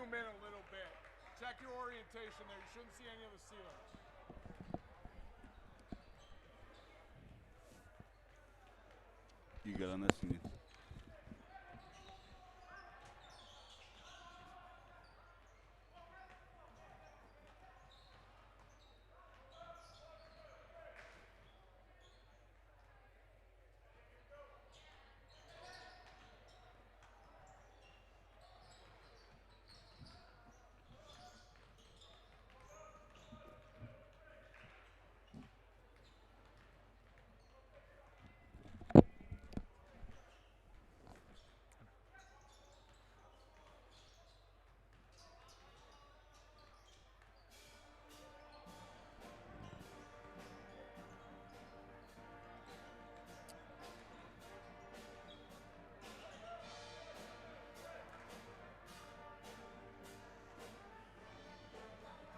zoom in a little bit. Check your orientation there. You shouldn't see any of the ceilings. You good on this?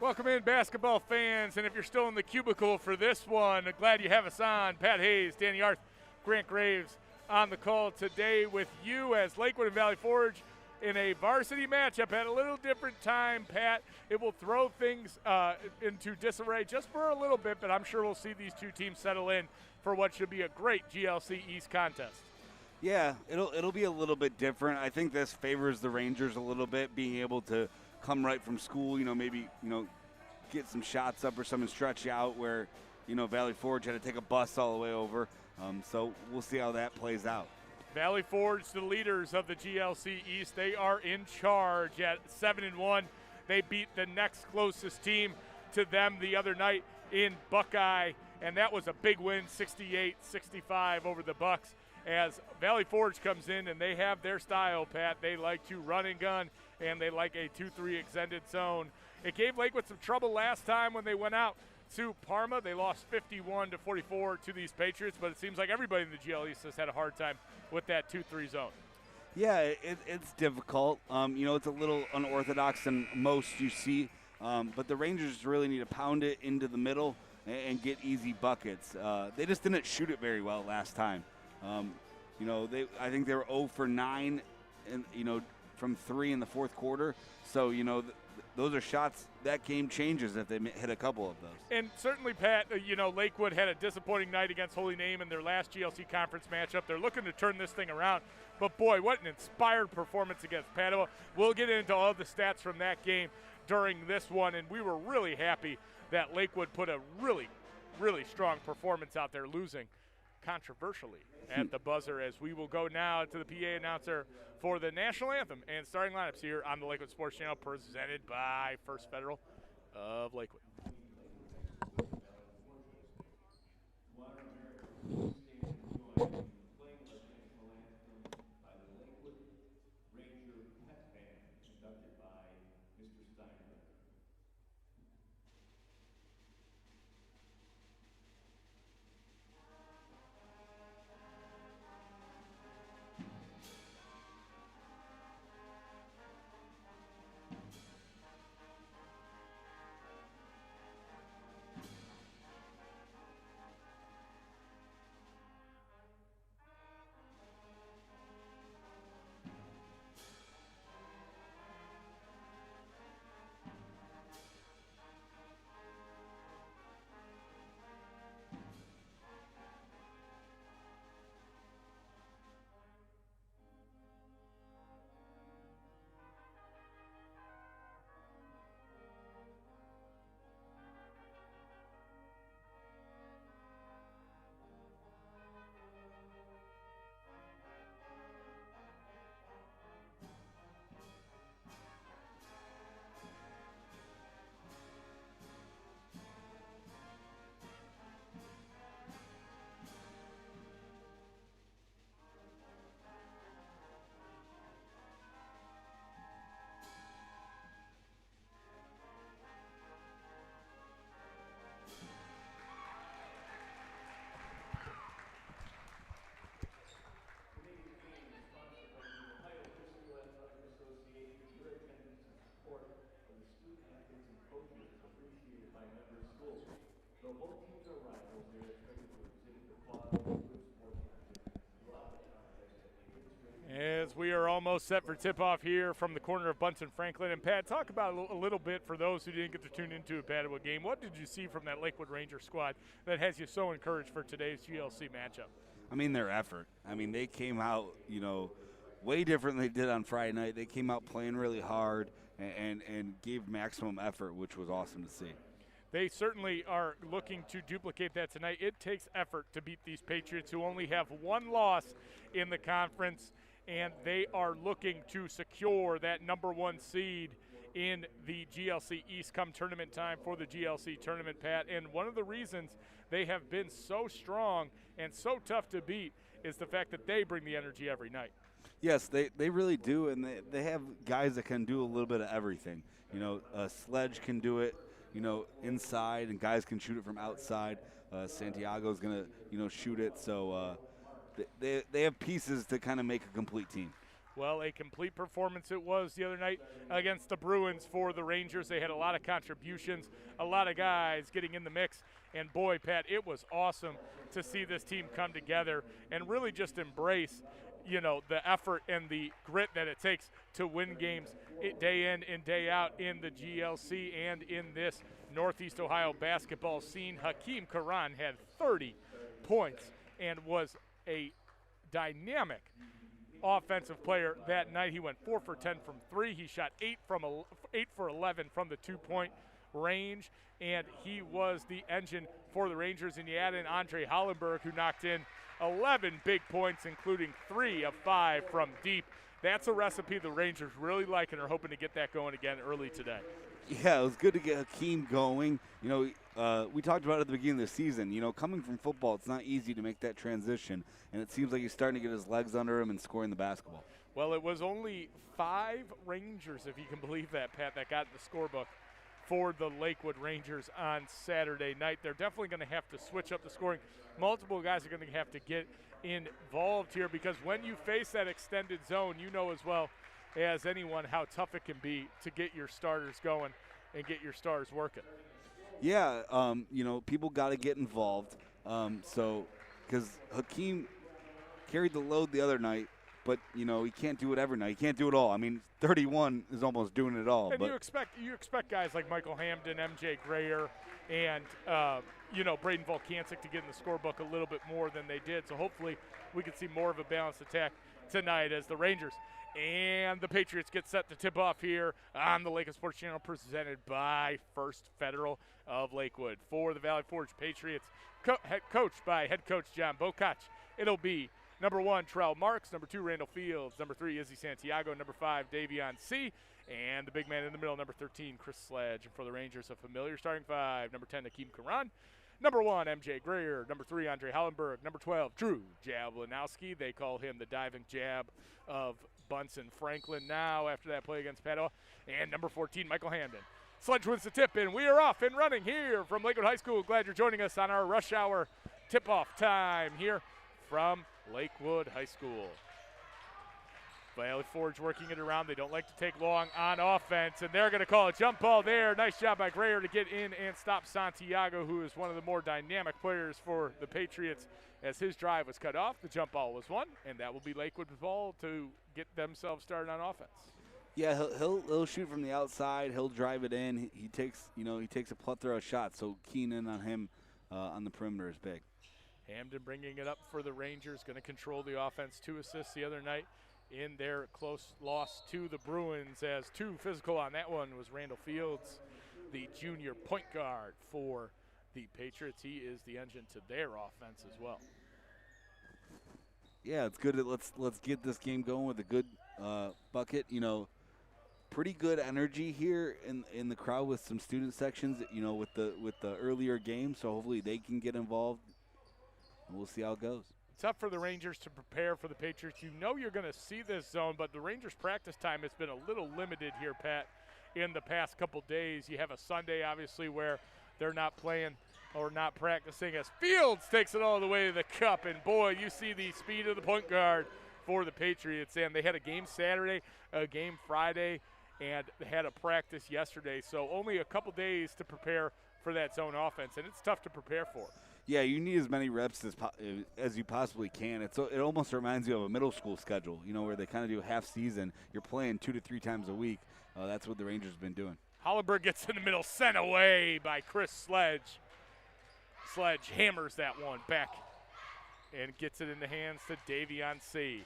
Welcome in, basketball fans, and if you're still in the cubicle for this one, glad you have us on. Pat Hayes, Danny Arth, Grant Graves on the call today with you as Lakewood and Valley Forge in a varsity matchup at a little different time, Pat. It will throw things into disarray just for a little bit, but I'm sure we'll see these two teams settle in for what should be a great GLC East contest. Yeah, it'll be a little bit different. I think this favors the Rangers a little bit, being able to come right from school, maybe, get some shots up or something, stretch out where, Valley Forge had to take a bus all the way over. So we'll see how that plays out. Valley Forge, the leaders of the GLC East, they are in charge at 7-1. They beat the next closest team to them the other night in Buckeye, and that was a big win, 68-65 over the Bucks. As Valley Forge comes in and they have their style, Pat. They like to run and gun, and they like a 2-3 extended zone. It gave Lakewood some trouble last time when they went out to Parma. They lost 51-44 to these Patriots, but it seems like everybody in the GL East has had a hard time with that 2-3 zone. Yeah, it's difficult. It's a little unorthodox than most you see, but the Rangers really need to pound it into the middle and get easy buckets. They just didn't shoot it very well last time. I think they were 0 for 9, and from 3 in the fourth quarter. So those are shots that game changes if they hit a couple of those. And certainly, Pat, Lakewood had a disappointing night against Holy Name in their last GLC conference matchup. They're looking to turn this thing around. But boy, what an inspired performance against Padua. We'll get into all the stats from that game during this one, and we were really happy that Lakewood put a really, really strong performance out there, losing controversially at the buzzer, as we will go now to the PA announcer for the national anthem and starting lineups here on the Lakewood Sports Channel, presented by First Federal of Lakewood. as we are almost set for tip-off here from the corner of Bunton Franklin. And, Pat, talk about a little bit for those who didn't get to tune into a Padua game. What did you see from that Lakewood Ranger squad that has you so encouraged for today's GLC matchup? I mean, their effort. I mean, they came out, way different than they did on Friday night. They came out playing really hard and gave maximum effort, which was awesome to see. They certainly are looking to duplicate that tonight. It takes effort to beat these Patriots, who only have one loss in the conference, and they are looking to secure that #1 seed in the GLC East come tournament time for the GLC Tournament, Pat. And one of the reasons they have been so strong and so tough to beat is the fact that they bring the energy every night. Yes, they really do, and they have guys that can do a little bit of everything. Sledge can do it, inside, and guys can shoot it from outside. Santiago's going to, shoot it. So they have pieces to kind of make a complete team. Well, a complete performance it was the other night against the Bruins for the Rangers. They had a lot of contributions, a lot of guys getting in the mix. And, boy, Pat, it was awesome to see this team come together and really just embrace the effort and the grit that it takes to win games day in and day out in the GLC and in this Northeast Ohio basketball scene. Hakeem Karan had 30 points and was a dynamic offensive player that night. He went 4 for 10 from 3. He shot 8 for 11 from the 2-point range, and he was the engine for the Rangers. And you add in Andre Hollenberg, who knocked in 11 big points, including 3 of 5 from deep. That's a recipe the Rangers really like and are hoping to get that going again early today. Yeah, it was good to get Hakeem going. We talked about it at the beginning of the season. Coming from football, it's not easy to make that transition, and it seems like he's starting to get his legs under him and scoring the basketball. Well, it was only 5 Rangers, if you can believe that, Pat, that got in the scorebook for the Lakewood Rangers on Saturday night. They're definitely going to have to switch up the scoring. Multiple guys are going to have to get involved here, because when you face that extended zone, you know as well as anyone how tough it can be to get your starters going and get your stars working. Yeah, people got to get involved. Because Hakeem carried the load the other night, but he can't do it every night. He can't do it all. I mean, 31 is almost doing it all. And but you expect guys like Michael Hamden, MJ Grayer, and Braden Volkancic to get in the scorebook a little bit more than they did. So hopefully we can see more of a balanced attack tonight as the Rangers and the Patriots get set to tip off here on the Lakewood Sports Channel, presented by First Federal of Lakewood. For the Valley Forge Patriots, coached by head coach John Bokach, it'll be number 1, Trell Marks, number 2, Randall Fields, number 3, Izzy Santiago, number 5, Davion C., and the big man in the middle, number 13, Chris Sledge. And for the Rangers, a familiar starting 5, number 10, Hakeem Karan, number 1, MJ Grayer, number 3, Andre Hollenberg, number 12, Drew Jablinowski. They call him the diving jab of Bunton Franklin now after that play against Padua. And number 14, Michael Hamden. Sledge wins the tip, and we are off and running here from Lakewood High School. Glad you're joining us on our rush hour tip-off time here from Lakewood High School. Valley Forge working it around. They don't like to take long on offense, and they're going to call a jump ball there. Nice job by Grayer to get in and stop Santiago, who is one of the more dynamic players for the Patriots, as his drive was cut off. The jump ball was won, and that will be Lakewood's ball to get themselves started on offense. Yeah, he'll shoot from the outside. He'll drive it in. He takes a plethora of shots. So keen in on him on the perimeter is big. Hamden bringing it up for the Rangers, going to control the offense. 2 assists the other night in their close loss to the Bruins, as 2 physical on that one was Randall Fields, the junior point guard for the Patriots. He is the engine to their offense as well. Yeah, it's good. Let's get this game going with a good bucket. Pretty good energy here in the crowd with some student sections. With the earlier game, so hopefully they can get involved. And we'll see how it goes. Tough for the Rangers to prepare for the Patriots. You're going to see this zone, but the Rangers' practice time has been a little limited here, Pat, in the past couple days. You have a Sunday, obviously, where they're not playing or not practicing, as Fields takes it all the way to the cup. And, boy, you see the speed of the point guard for the Patriots. And they had a game Saturday, a game Friday, and they had a practice yesterday. So only a couple days to prepare for that zone offense, and it's tough to prepare for. Yeah, you need as many reps as you possibly can. It almost reminds you of a middle school schedule, where they kind of do half season. You're playing 2 to 3 times a week. That's what the Rangers have been doing. Hollenberg gets in the middle, sent away by Chris Sledge. Sledge hammers that one back and gets it in the hands to Davion C.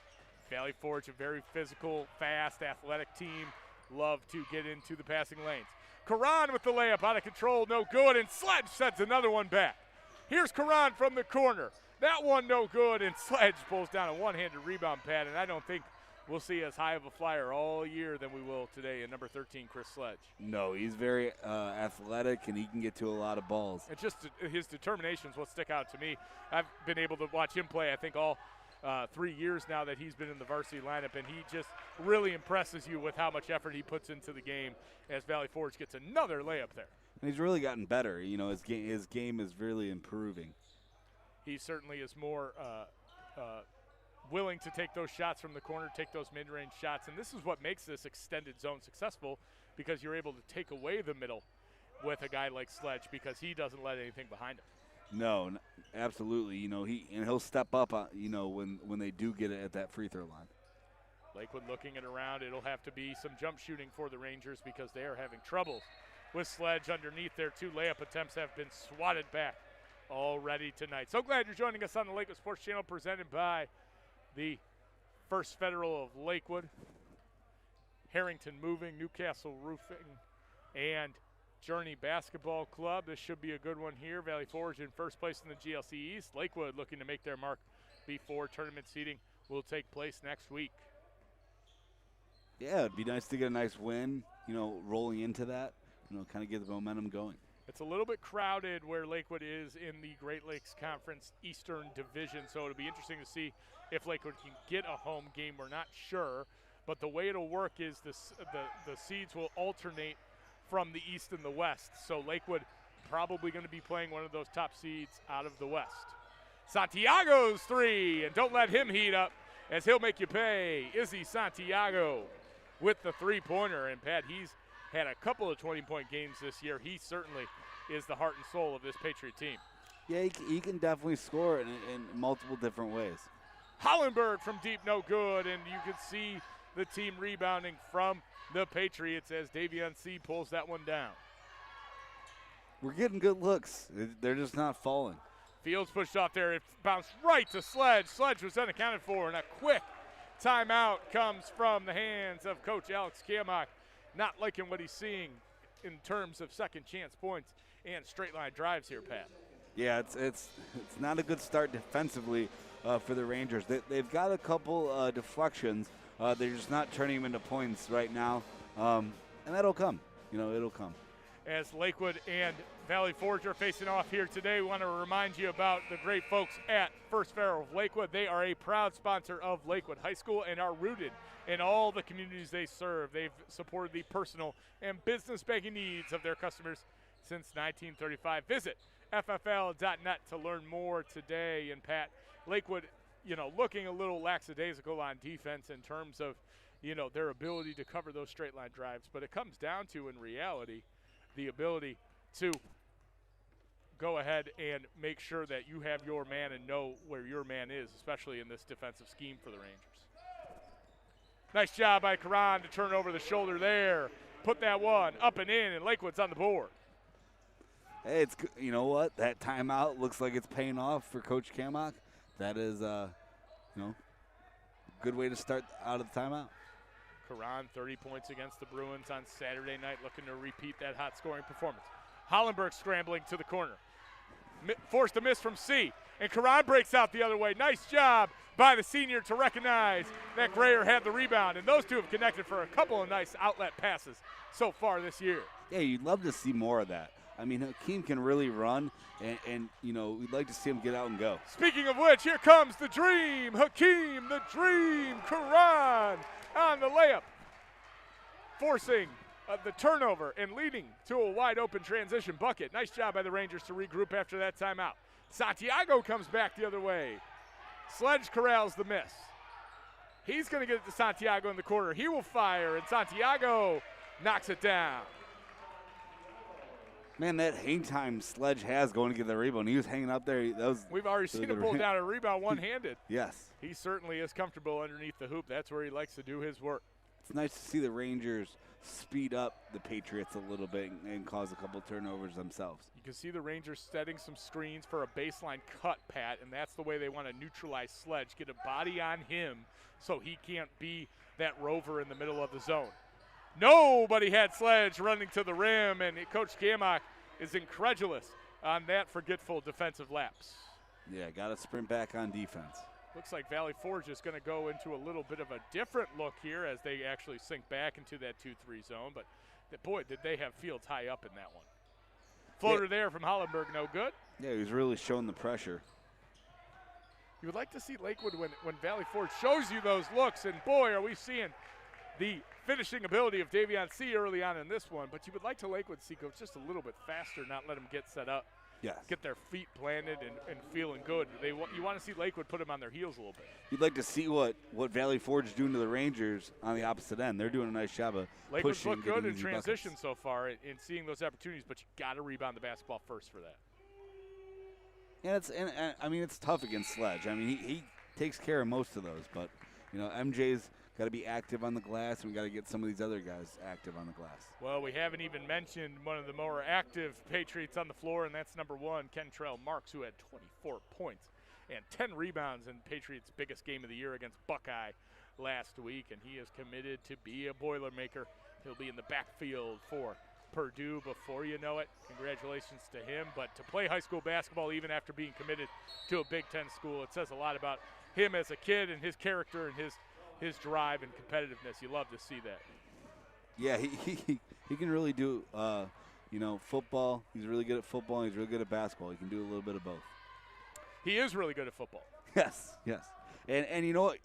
Valley Forge, a very physical, fast, athletic team, love to get into the passing lanes. Karan with the layup, out of control, no good, and Sledge sends another one back. Here's Karan from the corner. That one no good, and Sledge pulls down a one-handed rebound pad, and I don't think we'll see as high of a flyer all year than we will today in number 13, Chris Sledge. No, he's very athletic, and he can get to a lot of balls. It's just his determination is what stick out to me. I've been able to watch him play, I think, all 3 years now that he's been in the varsity lineup, and he just really impresses you with how much effort he puts into the game as Valley Forge gets another layup there. And he's really gotten better. His game is really improving. He certainly is more willing to take those shots from the corner, take those mid-range shots, and this is what makes this extended zone successful, because you're able to take away the middle with a guy like Sledge because he doesn't let anything behind him. No, absolutely. He'll step up. When they do get it at that free throw line. Lakewood looking it around. It'll have to be some jump shooting for the Rangers because they are having trouble with Sledge underneath. Their 2 layup attempts have been swatted back already tonight. So glad you're joining us on the Lakewood Sports Channel, presented by the First Federal of Lakewood, Harrington Moving, NewCastle Roofing, and Journey Basketball Club. This should be a good one here. Valley Forge in first place in the GLC East. Lakewood looking to make their mark before tournament seeding will take place next week. Yeah, it'd be nice to get a nice win, rolling into that, kind of get the momentum going. It's a little bit crowded where Lakewood is in the Great Lakes Conference Eastern Division, so it'll be interesting to see if Lakewood can get a home game. We're not sure, but the way it'll work is the seeds will alternate from the East and the West, so Lakewood probably going to be playing one of those top seeds out of the West. Santiago's 3, and don't let him heat up as he'll make you pay. Izzy Santiago with the 3-pointer, and Pat, he's had a couple of 20-point games this year. He certainly is the heart and soul of this Patriot team. Yeah, he can definitely score in multiple different ways. Hollenberg from deep, no good, and you can see the team rebounding from the Patriots as Davion C. pulls that one down. We're getting good looks. They're just not falling. Fields pushed off there. It bounced right to Sledge. Sledge was unaccounted for, and a quick timeout comes from the hands of Coach Alex Kiamak. Not liking what he's seeing in terms of second chance points and straight line drives here, Pat. Yeah, it's not a good start defensively for the Rangers. They've got a couple deflections. They're just not turning them into points right now, and that'll come. It'll come. As Lakewood and Valley Forge are facing off here today, we want to remind you about the great folks at First Federal of Lakewood. They are a proud sponsor of Lakewood High School and are rooted in all the communities they serve. They've supported the personal and business banking needs of their customers since 1935. Visit ffl.net to learn more today. And Pat, Lakewood, looking a little lackadaisical on defense in terms of, their ability to cover those straight line drives. But it comes down to, in reality, the ability to go ahead and make sure that you have your man and know where your man is, especially in this defensive scheme for the Rangers. Nice job by Karan to turn over the shoulder there. Put that one up and in, and Lakewood's on the board. Hey, you know what? That timeout looks like it's paying off for Coach Kamak. That is, good way to start out of the timeout. Karan, 30 points against the Bruins on Saturday night, looking to repeat that hot scoring performance. Hollenberg scrambling to the corner. Forced a miss from C, and Karan breaks out the other way. Nice job by the senior to recognize that Grayer had the rebound, and those two have connected for a couple of nice outlet passes so far this year. Yeah, you'd love to see more of that. I mean, Hakeem can really run, and we'd like to see him get out and go. Speaking of which, here comes the dream. Hakeem, the dream, Karan on the layup, forcing the turnover and leading to a wide-open transition bucket. Nice job by the Rangers to regroup after that timeout. Santiago comes back the other way. Sledge corrals the miss. He's going to get it to Santiago in the corner. He will fire, and Santiago knocks it down. Man, that hang time Sledge has going to get the rebound. He was hanging up there. We've already seen him pull down a rebound one-handed. Yes. He certainly is comfortable underneath the hoop. That's where he likes to do his work. It's nice to see the Rangers speed up the Patriots a little bit and cause a couple turnovers themselves. You can see the Rangers setting some screens for a baseline cut, Pat, and that's the way they want to neutralize Sledge, get a body on him so he can't be that rover in the middle of the zone. Nobody had Sledge running to the rim, and Coach Gamock is incredulous on that forgetful defensive lapse. Yeah, got to sprint back on defense. Looks like Valley Forge is going to go into a little bit of a different look here as they actually sink back into that 2-3 zone. But, boy, did they have Fields high up in that one. Floater there from Hollenberg, no good. Yeah, he was really showing the pressure. You would like to see Lakewood when Valley Forge shows you those looks, and, boy, are we seeing the finishing ability of Davion C. early on in this one. But you would like to Lakewood see go just a little bit faster, not let them get set up. Yes. Get their feet planted and feeling good. You want to see Lakewood put them on their heels a little bit. You'd like to see what Valley Forge is doing to the Rangers on the opposite end. They're doing a nice job of Lakewood's pushing. Looked good in transition buckets so far in seeing those opportunities, but you got to rebound the basketball first for that. Yeah, I mean it's tough against Sledge. I mean he takes care of most of those, but MJ's got to be active on the glass, and we got to get some of these other guys active on the glass. Well, we haven't even mentioned one of the more active Patriots on the floor, and that's number 1, Kentrell Marks, who had 24 points and 10 rebounds in Patriots' biggest game of the year against Buckeye last week, and he is committed to be a Boilermaker. He'll be in the backfield for Purdue before you know it. Congratulations to him. But to play high school basketball even after being committed to a Big Ten school, it says a lot about him as a kid and his character and his drive and competitiveness. You love to see that. Yeah, he can really do, football. He's really good at football. He's really good at basketball. He can do a little bit of both. He is really good at football. Yes. And you know what?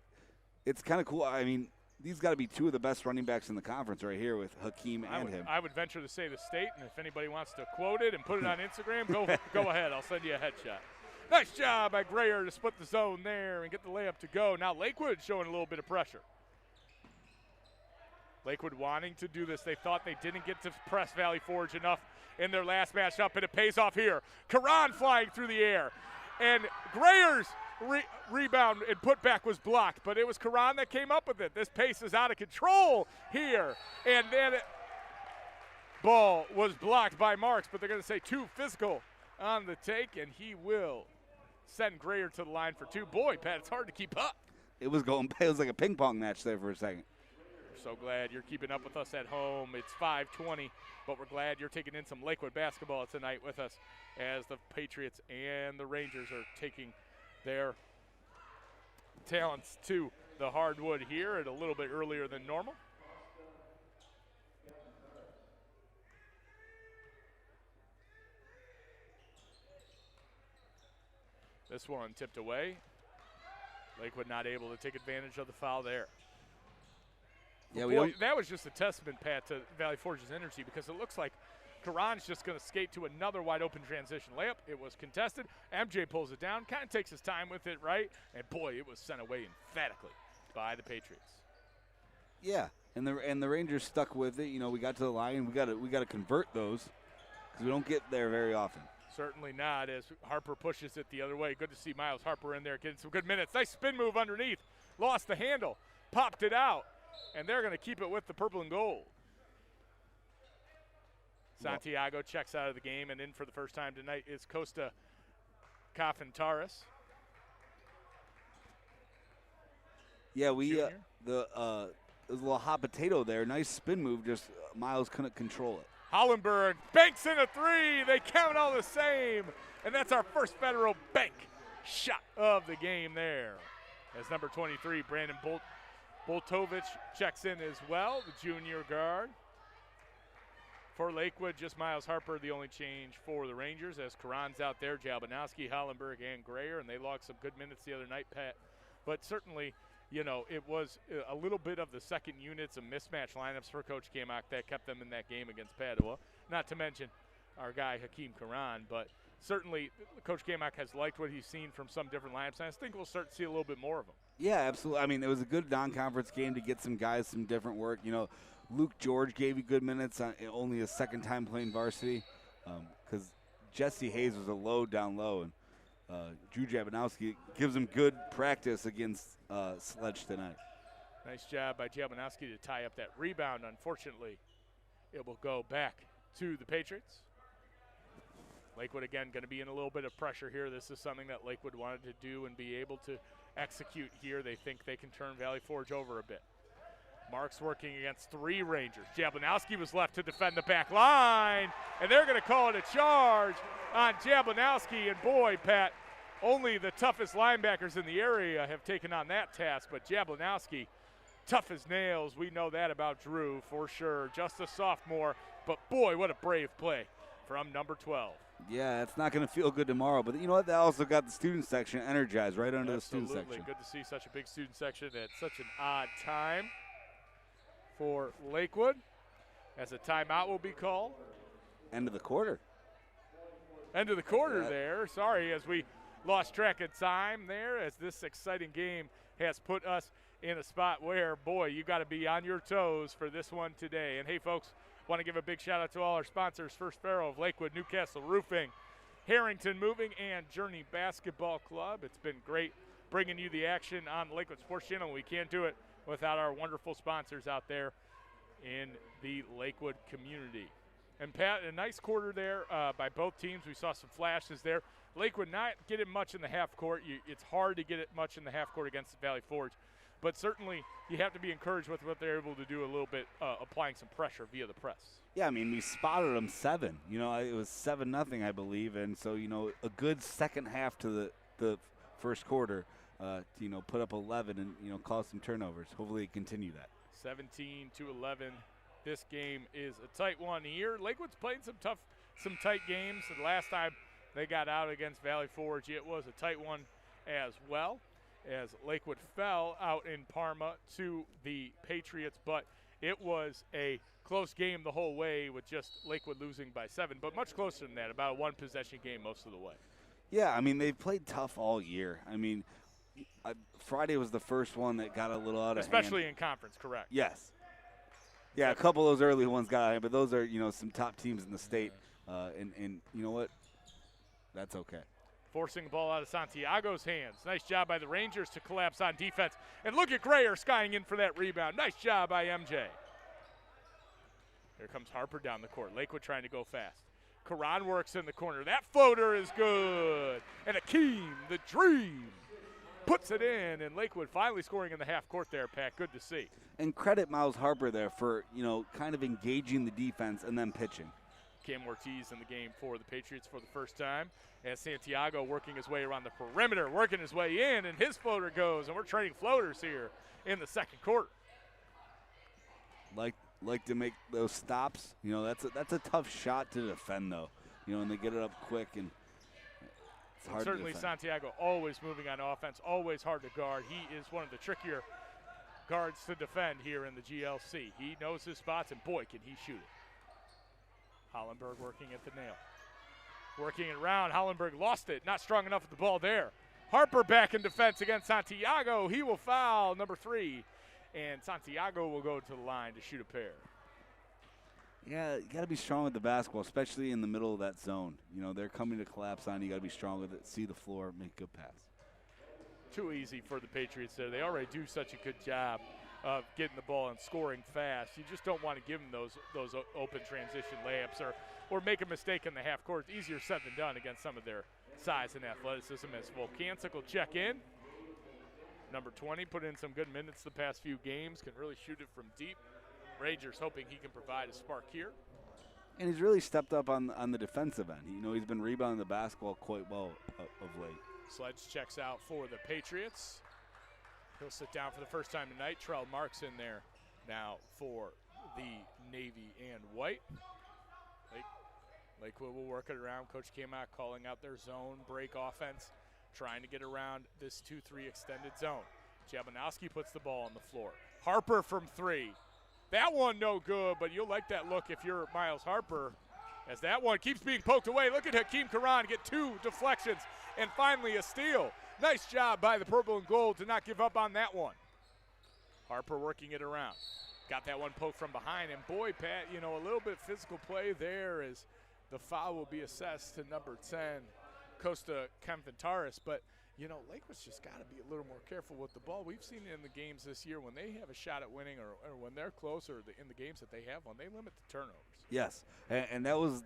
It's kind of cool. I mean, these got to be two of the best running backs in the conference right here with Hakeem and him. I would venture to say the state, and if anybody wants to quote it and put it on Instagram, go ahead. I'll send you a headshot. Nice job by Grayer to split the zone there and get the layup to go. Now Lakewood showing a little bit of pressure. Lakewood wanting to do this. They thought they didn't get to press Valley Forge enough in their last matchup, and it pays off here. Karan flying through the air. And Grayer's rebound and putback was blocked, but it was Karan that came up with it. This pace is out of control here. And then ball was blocked by Marks, but they're going to say too physical on the take, and he will send Grayer to the line for 2. Boy, Pat, it's hard to keep up. It was like a ping pong match there for a second. We're so glad you're keeping up with us at home. It's 5:20, but we're glad you're taking in some Lakewood basketball tonight with us as the Patriots and the Rangers are taking their talents to the hardwood here at a little bit earlier than normal. This one tipped away. Lakewood not able to take advantage of the foul there. Yeah, Boy, that was just a testament, Pat, to Valley Forge's energy, because it looks like Karan's just going to skate to another wide open transition layup. It was contested. MJ pulls it down, kind of takes his time with it, right? And boy, it was sent away emphatically by the Patriots. Yeah, and the Rangers stuck with it. We got to the line. We got to convert those because we don't get there very often. Certainly not, as Harper pushes it the other way. Good to see Miles Harper in there getting some good minutes. Nice spin move underneath. Lost the handle. Popped it out. And they're going to keep it with the purple and gold. Santiago checks out of the game, and in for the first time tonight is Costa Cafantaris. Yeah, there was a little hot potato there. Nice spin move, just Miles couldn't control it. Hollenberg banks in a 3. They count all the same. And that's our First Federal bank shot of the game there. As number 23, Brandon Boltovich checks in as well, the junior guard. For Lakewood, just Miles Harper, the only change for the Rangers, as Karan's out there, Jalbanowski, Hollenberg, and Grayer, and they logged some good minutes the other night, Pat. But certainly, it was a little bit of the second unit, some mismatch lineups for Coach Gamock that kept them in that game against Padua. Not to mention our guy, Hakeem Karan, but certainly Coach Gamock has liked what he's seen from some different lineups, and I think we'll start to see a little bit more of them. Yeah, absolutely. I mean, it was a good non-conference game to get some guys some different work. Luke George gave you good minutes, only his second time playing varsity. because Jesse Hayes was a low down low, and Drew Jabanowski gives him good practice against Sledge tonight. Nice job by Jabanowski to tie up that rebound. Unfortunately, it will go back to the Patriots. Lakewood, again, going to be in a little bit of pressure here. This is something that Lakewood wanted to do and be able to execute here. They think they can turn Valley Forge over a bit. Marks working against 3 Rangers. Jablonowski was left to defend the back line, and they're going to call it a charge on Jablonowski. And boy, Pat, only the toughest linebackers in the area have taken on that task, but Jablonowski, tough as nails. We know that about Drew for sure. Just a sophomore, but boy, what a brave play from number 12. Yeah, it's not going to feel good tomorrow, but you know what? They also got the student section energized right under the student section. Good to see such a big student section at such an odd time for Lakewood, as a timeout will be called. End of the quarter. End of the quarter there. Sorry, as we lost track of time there, as this exciting game has put us in a spot where, boy, you got to be on your toes for this one today. And hey, folks, want to give a big shout out to all our sponsors: First Federal of Lakewood, NewCastle Roofing, Harrington Moving, and Journey Basketball Club. It's been great bringing you the action on the Lakewood Sports Channel. We can't do it without our wonderful sponsors out there in the Lakewood community. And Pat, a nice quarter there by both teams. We saw some flashes there. Lakewood not getting much in the half court. It's hard to get it much in the half court against Valley Forge, but certainly you have to be encouraged with what they're able to do a little bit, applying some pressure via the press. Yeah, I mean, we spotted them 7. You know, it was 7-0, I believe, and so, you know, a good second half to the first quarter, you know, put up 11 and, you know, cause some turnovers. Hopefully continue that. 17-11. This game is a tight one here. Lakewood's playing some tight games. The last time they got out against Valley Forge, it was a tight one as well, as Lakewood fell out in Parma to the Patriots, but it was a close game the whole way, with just Lakewood losing by 7, but much closer than that, about a 1-possession game most of the way. Yeah, I mean, they've played tough all year. I mean, Friday was the first one that got a little out of hand. Especially in conference, correct. Yes. Yeah, a couple of those early ones got out of hand, but those are, you know, some top teams in the state, and you know what? That's okay. Forcing the ball out of Santiago's hands. Nice job by the Rangers to collapse on defense. And look at Grayer skying in for that rebound. Nice job by MJ. Here comes Harper down the court. Lakewood trying to go fast. Karan works in the corner. That floater is good. And Akeem, the dream, puts it in. And Lakewood finally scoring in the half court there, Pat. Good to see. And credit Miles Harper there for, you know, kind of engaging the defense and then pitching. Cam Ortiz in the game for the Patriots for the first time, as Santiago working his way around the perimeter, working his way in, and his floater goes, and we're trading floaters here in the second quarter. Like to make those stops. You know, that's a tough shot to defend, though. You know, and they get it up quick, and it's hard certainly to defend. Santiago always moving on offense, always hard to guard. He is one of the trickier guards to defend here in the GLC. He knows his spots, and boy, can he shoot it. Hollenberg working at the nail. Working it around. Hollenberg lost it. Not strong enough with the ball there. Harper back in defense against Santiago. He will foul number 3. And Santiago will go to the line to shoot a pair. Yeah, you got to be strong with the basketball, especially in the middle of that zone. You know, they're coming to collapse on you. You got to be strong with it, see the floor, make a good pass. Too easy for the Patriots there. They already do such a good job of getting the ball and scoring fast. You just don't want to give them those open transition layups or make a mistake in the half court. It's easier said than done against some of their size and athleticism, as Volkancic will check in. Number 20 put in some good minutes the past few games, can really shoot it from deep. Rangers hoping he can provide a spark here. And he's really stepped up on the defensive end. You know, he's been rebounding the basketball quite well of late. Sledge checks out for the Patriots. He'll sit down for the first time tonight. Trell Marks in there now for the Navy and White. Lakewood will work it around. Coach came out calling out their zone break offense, trying to get around this 2-3 extended zone. Jabanowski puts the ball on the floor. Harper from 3. That one no good, but you'll like that look if you're Miles Harper, as that one keeps being poked away. Look at Hakeem Karan get 2 deflections and finally a steal. Nice job by the purple and gold to not give up on that one. Harper working it around. Got that one poked from behind, and boy, Pat, you know, a little bit physical play there as The foul will be assessed to number 10, Costa Campantaris. But, you know, Lakewood's just got to be a little more careful with the ball. We've seen it in the games this year when they have a shot at winning or when they're close or in the games that they have one, they limit the turnovers. Yes, and that was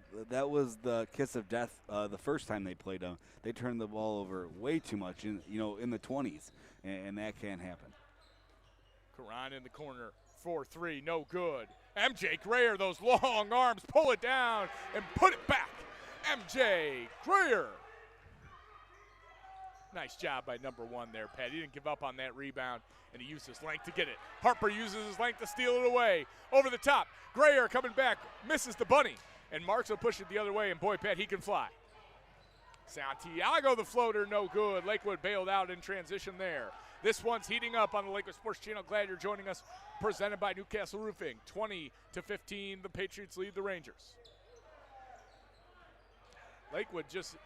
the kiss of death the first time they played them. They turned the ball over way too much, in the 20s, and that can't happen. Karan in the corner, 4-3, no good. MJ Greer, those long arms, pull it down and put it back. MJ Greer. Nice job by number 1 there, Pat. He didn't give up on that rebound, and he used his length to get it. Harper uses his length to steal it away. Over the top, Greer coming back, misses the bunny, and Marks will push it the other way, and boy, Pat, he can fly. Santiago, the floater, no good. Lakewood bailed out in transition there. This one's heating up on the Lakewood Sports Channel. Glad you're joining us. Presented by NewCastle Roofing. 20-15, the Patriots lead the Rangers. Lakewood just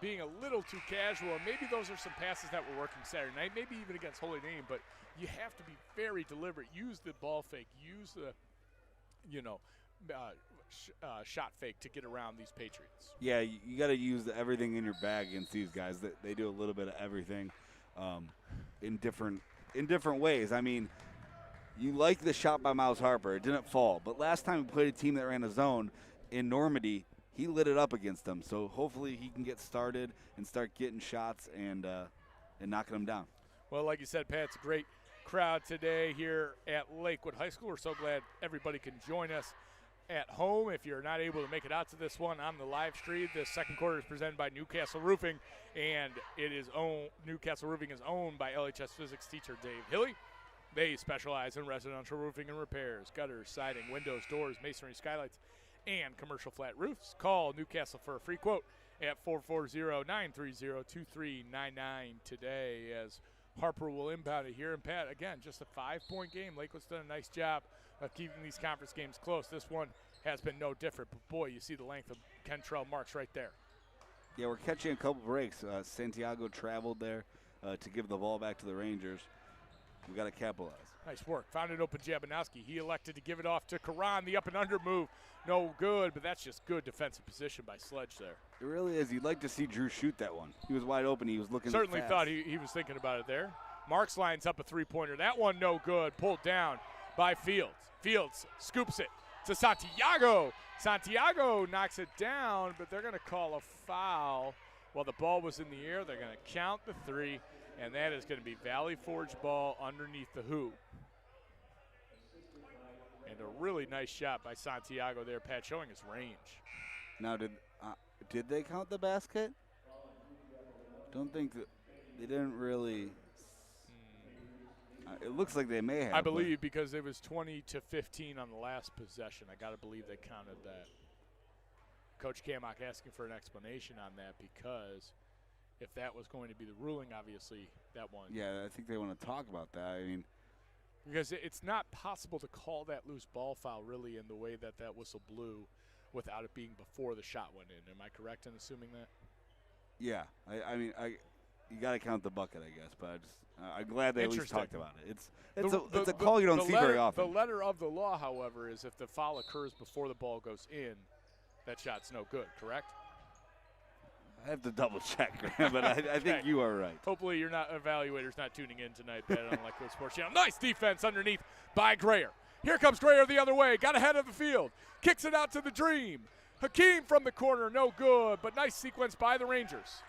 being a little too casual. Maybe those are some passes that were working Saturday night, maybe even against Holy Name, but you have to be very deliberate. Use the ball fake. Use the, shot fake to get around these Patriots. Yeah, you got to use everything in your bag against these guys. They do a little bit of everything in different ways. I mean, you like the shot by Miles Harper. It didn't fall. But last time we played a team that ran a zone in Normandy, he lit it up against them. So hopefully he can get started and start getting shots and knocking them down. Well, like you said, Pat, it's a great crowd today here at Lakewood High School. We're so glad everybody can join us at home. If you're not able to make it out to this one on the live stream, the second quarter is presented by NewCastle Roofing, and NewCastle Roofing is owned by LHS physics teacher Dave Hilly. They specialize in residential roofing and repairs, gutters, siding, windows, doors, masonry, skylights, and commercial flat roofs. Call NewCastle for a free quote at 440-930-2399 today as Harper will inbound it here. And Pat, again, just a 5-point game. Lakewood's done a nice job of keeping these conference games close. This one has been no different. But, boy, you see the length of Kentrell Marks right there. Yeah, we're catching a couple breaks. Santiago traveled there to give the ball back to the Rangers. We got to capitalize. Nice work. Found an open Jabanowski. He elected to give it off to Karan. The up and under move. No good, but that's just good defensive position by Sledge there. It really is. You'd like to see Drew shoot that one. He was wide open. He was looking Certainly fast. Thought he was thinking about it there. Marks lines up a three-pointer. That one no good. Pulled down by Fields. Fields scoops it to Santiago. Santiago knocks it down, but they're going to call a foul. While the ball was in the air, they're going to count the three, and that is going to be Valley Forge ball underneath the hoop. And a really nice shot by Santiago there, Pat, showing his range. Now, did they count the basket? Don't think that they didn't really. It looks like they may have. I believe because it was 20-15 on the last possession. I got to believe they counted that. Coach Kamak asking for an explanation on that because if that was going to be the ruling, obviously that one. Yeah, I think they want to talk about that. I mean, because it's not possible to call that loose ball foul really in the way that that whistle blew without it being before the shot went in. Am I correct in assuming that? Yeah, I mean, you got to count the bucket, I guess. But I'm glad they at least talked about it. It's a call you don't see very often. The letter of the law, however, is if the foul occurs before the ball goes in, that shot's no good. Correct? I have to double check, but I think you are right. Hopefully your evaluator's not tuning in tonight, Pat, on Lakewood Sports Channel. Nice defense underneath by Greer. Here comes Greer the other way. Got ahead of the field. Kicks it out to the Dream. Hakeem from the corner, no good, but nice sequence by the Rangers.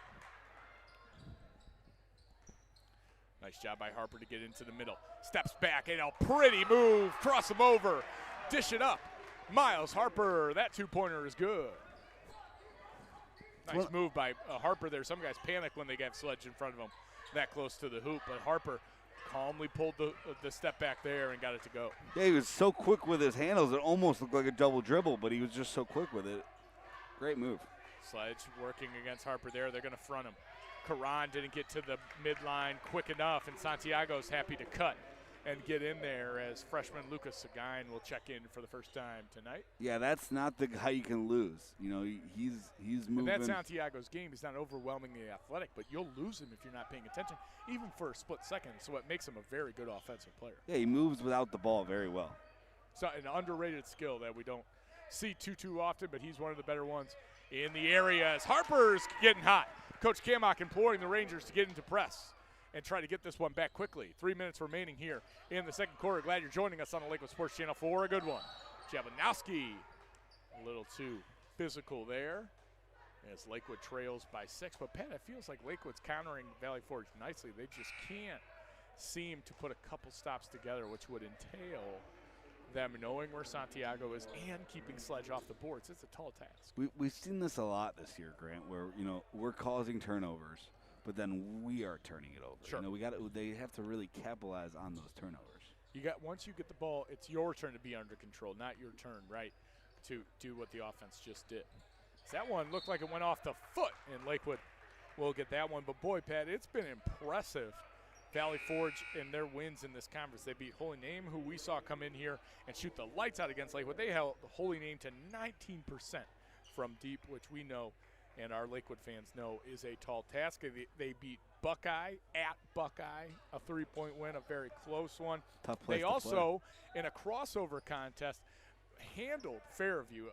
Nice job by Harper to get into the middle. Steps back, and a pretty move. Cross him over. Dish it up. Miles Harper, that two-pointer is good. Nice move by Harper there. Some guys panic when they get Sledge in front of them that close to the hoop, but Harper calmly pulled the step back there and got it to go. Yeah, he was so quick with his handles. It almost looked like a double dribble, but he was just so quick with it. Great move. Sledge working against Harper there. They're going to front him. Karan didn't get to the midline quick enough, and Santiago's happy to cut and get in there as freshman Lucas Seguin will check in for the first time tonight. Yeah, that's not the guy you can lose. You know, he's moving. And that's Santiago's game. He's not overwhelmingly athletic, but you'll lose him if you're not paying attention, even for a split second. So it makes him a very good offensive player. Yeah, he moves without the ball very well. So an underrated skill that we don't see too often, but he's one of the better ones in the area as Harper's getting hot. Coach Kamock imploring the Rangers to get into press and try to get this one back quickly. 3 minutes remaining here in the second quarter. Glad you're joining us on the Lakewood Sports Channel for a good one. Jabanowski, a little too physical there as Lakewood trails by 6. But, Pat, it feels like Lakewood's countering Valley Forge nicely. They just can't seem to put a couple stops together, which would entail them knowing where Santiago is and keeping Sledge off the boards. It's a tall task. We've seen this a lot this year, Grant, where, we're causing turnovers, but then we are turning it over. Sure. They have to really capitalize on those turnovers. Once you get the ball, it's your turn to be under control, not your turn, right, to do what the offense just did. That one looked like it went off the foot, and Lakewood will get that one. But, boy, Pat, it's been impressive. Valley Forge and their wins in this conference. They beat Holy Name, who we saw come in here and shoot the lights out against Lakewood. They held Holy Name to 19% from deep, which we know and our Lakewood fans know is a tall task. They beat Buckeye at Buckeye, a 3-point win, a very close one. Tough place They to also, in a crossover contest, handled Fairview.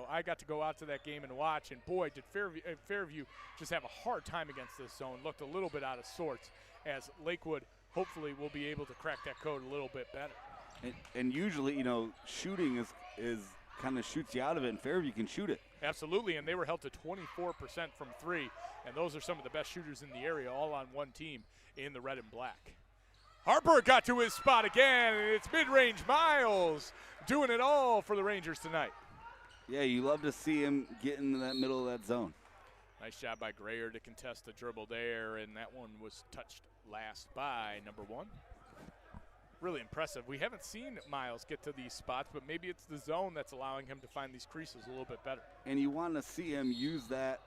I got to go out to that game and watch, and boy, did Fairview just have a hard time against this zone. Looked a little bit out of sorts, as Lakewood hopefully will be able to crack that code a little bit better. And usually, shooting is kind of shoots you out of it, and Fairview can shoot it. Absolutely, and they were held to 24% from 3, and those are some of the best shooters in the area, all on one team in the red and black. Harper got to his spot again, and it's mid-range Miles doing it all for the Rangers tonight. Yeah, you love to see him get into that middle of that zone. Nice job by Grayer to contest the dribble there, and that one was touched last by number 1. Really impressive. We haven't seen Miles get to these spots, but maybe it's the zone that's allowing him to find these creases a little bit better. And you want to see him use that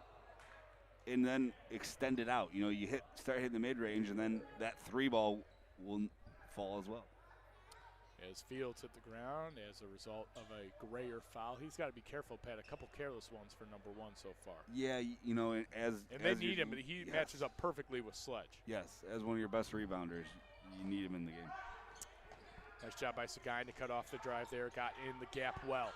and then extend it out. You start hitting the mid-range, and then that 3 ball will fall as well. As Fields hit the ground as a result of a Grayer foul. He's got to be careful, Pat. A couple careless ones for number 1 so far. Yeah, and they need him, but he matches up perfectly with Sledge. Yes, as one of your best rebounders, you need him in the game. Nice job by Seguin to cut off the drive there. Got in the gap well.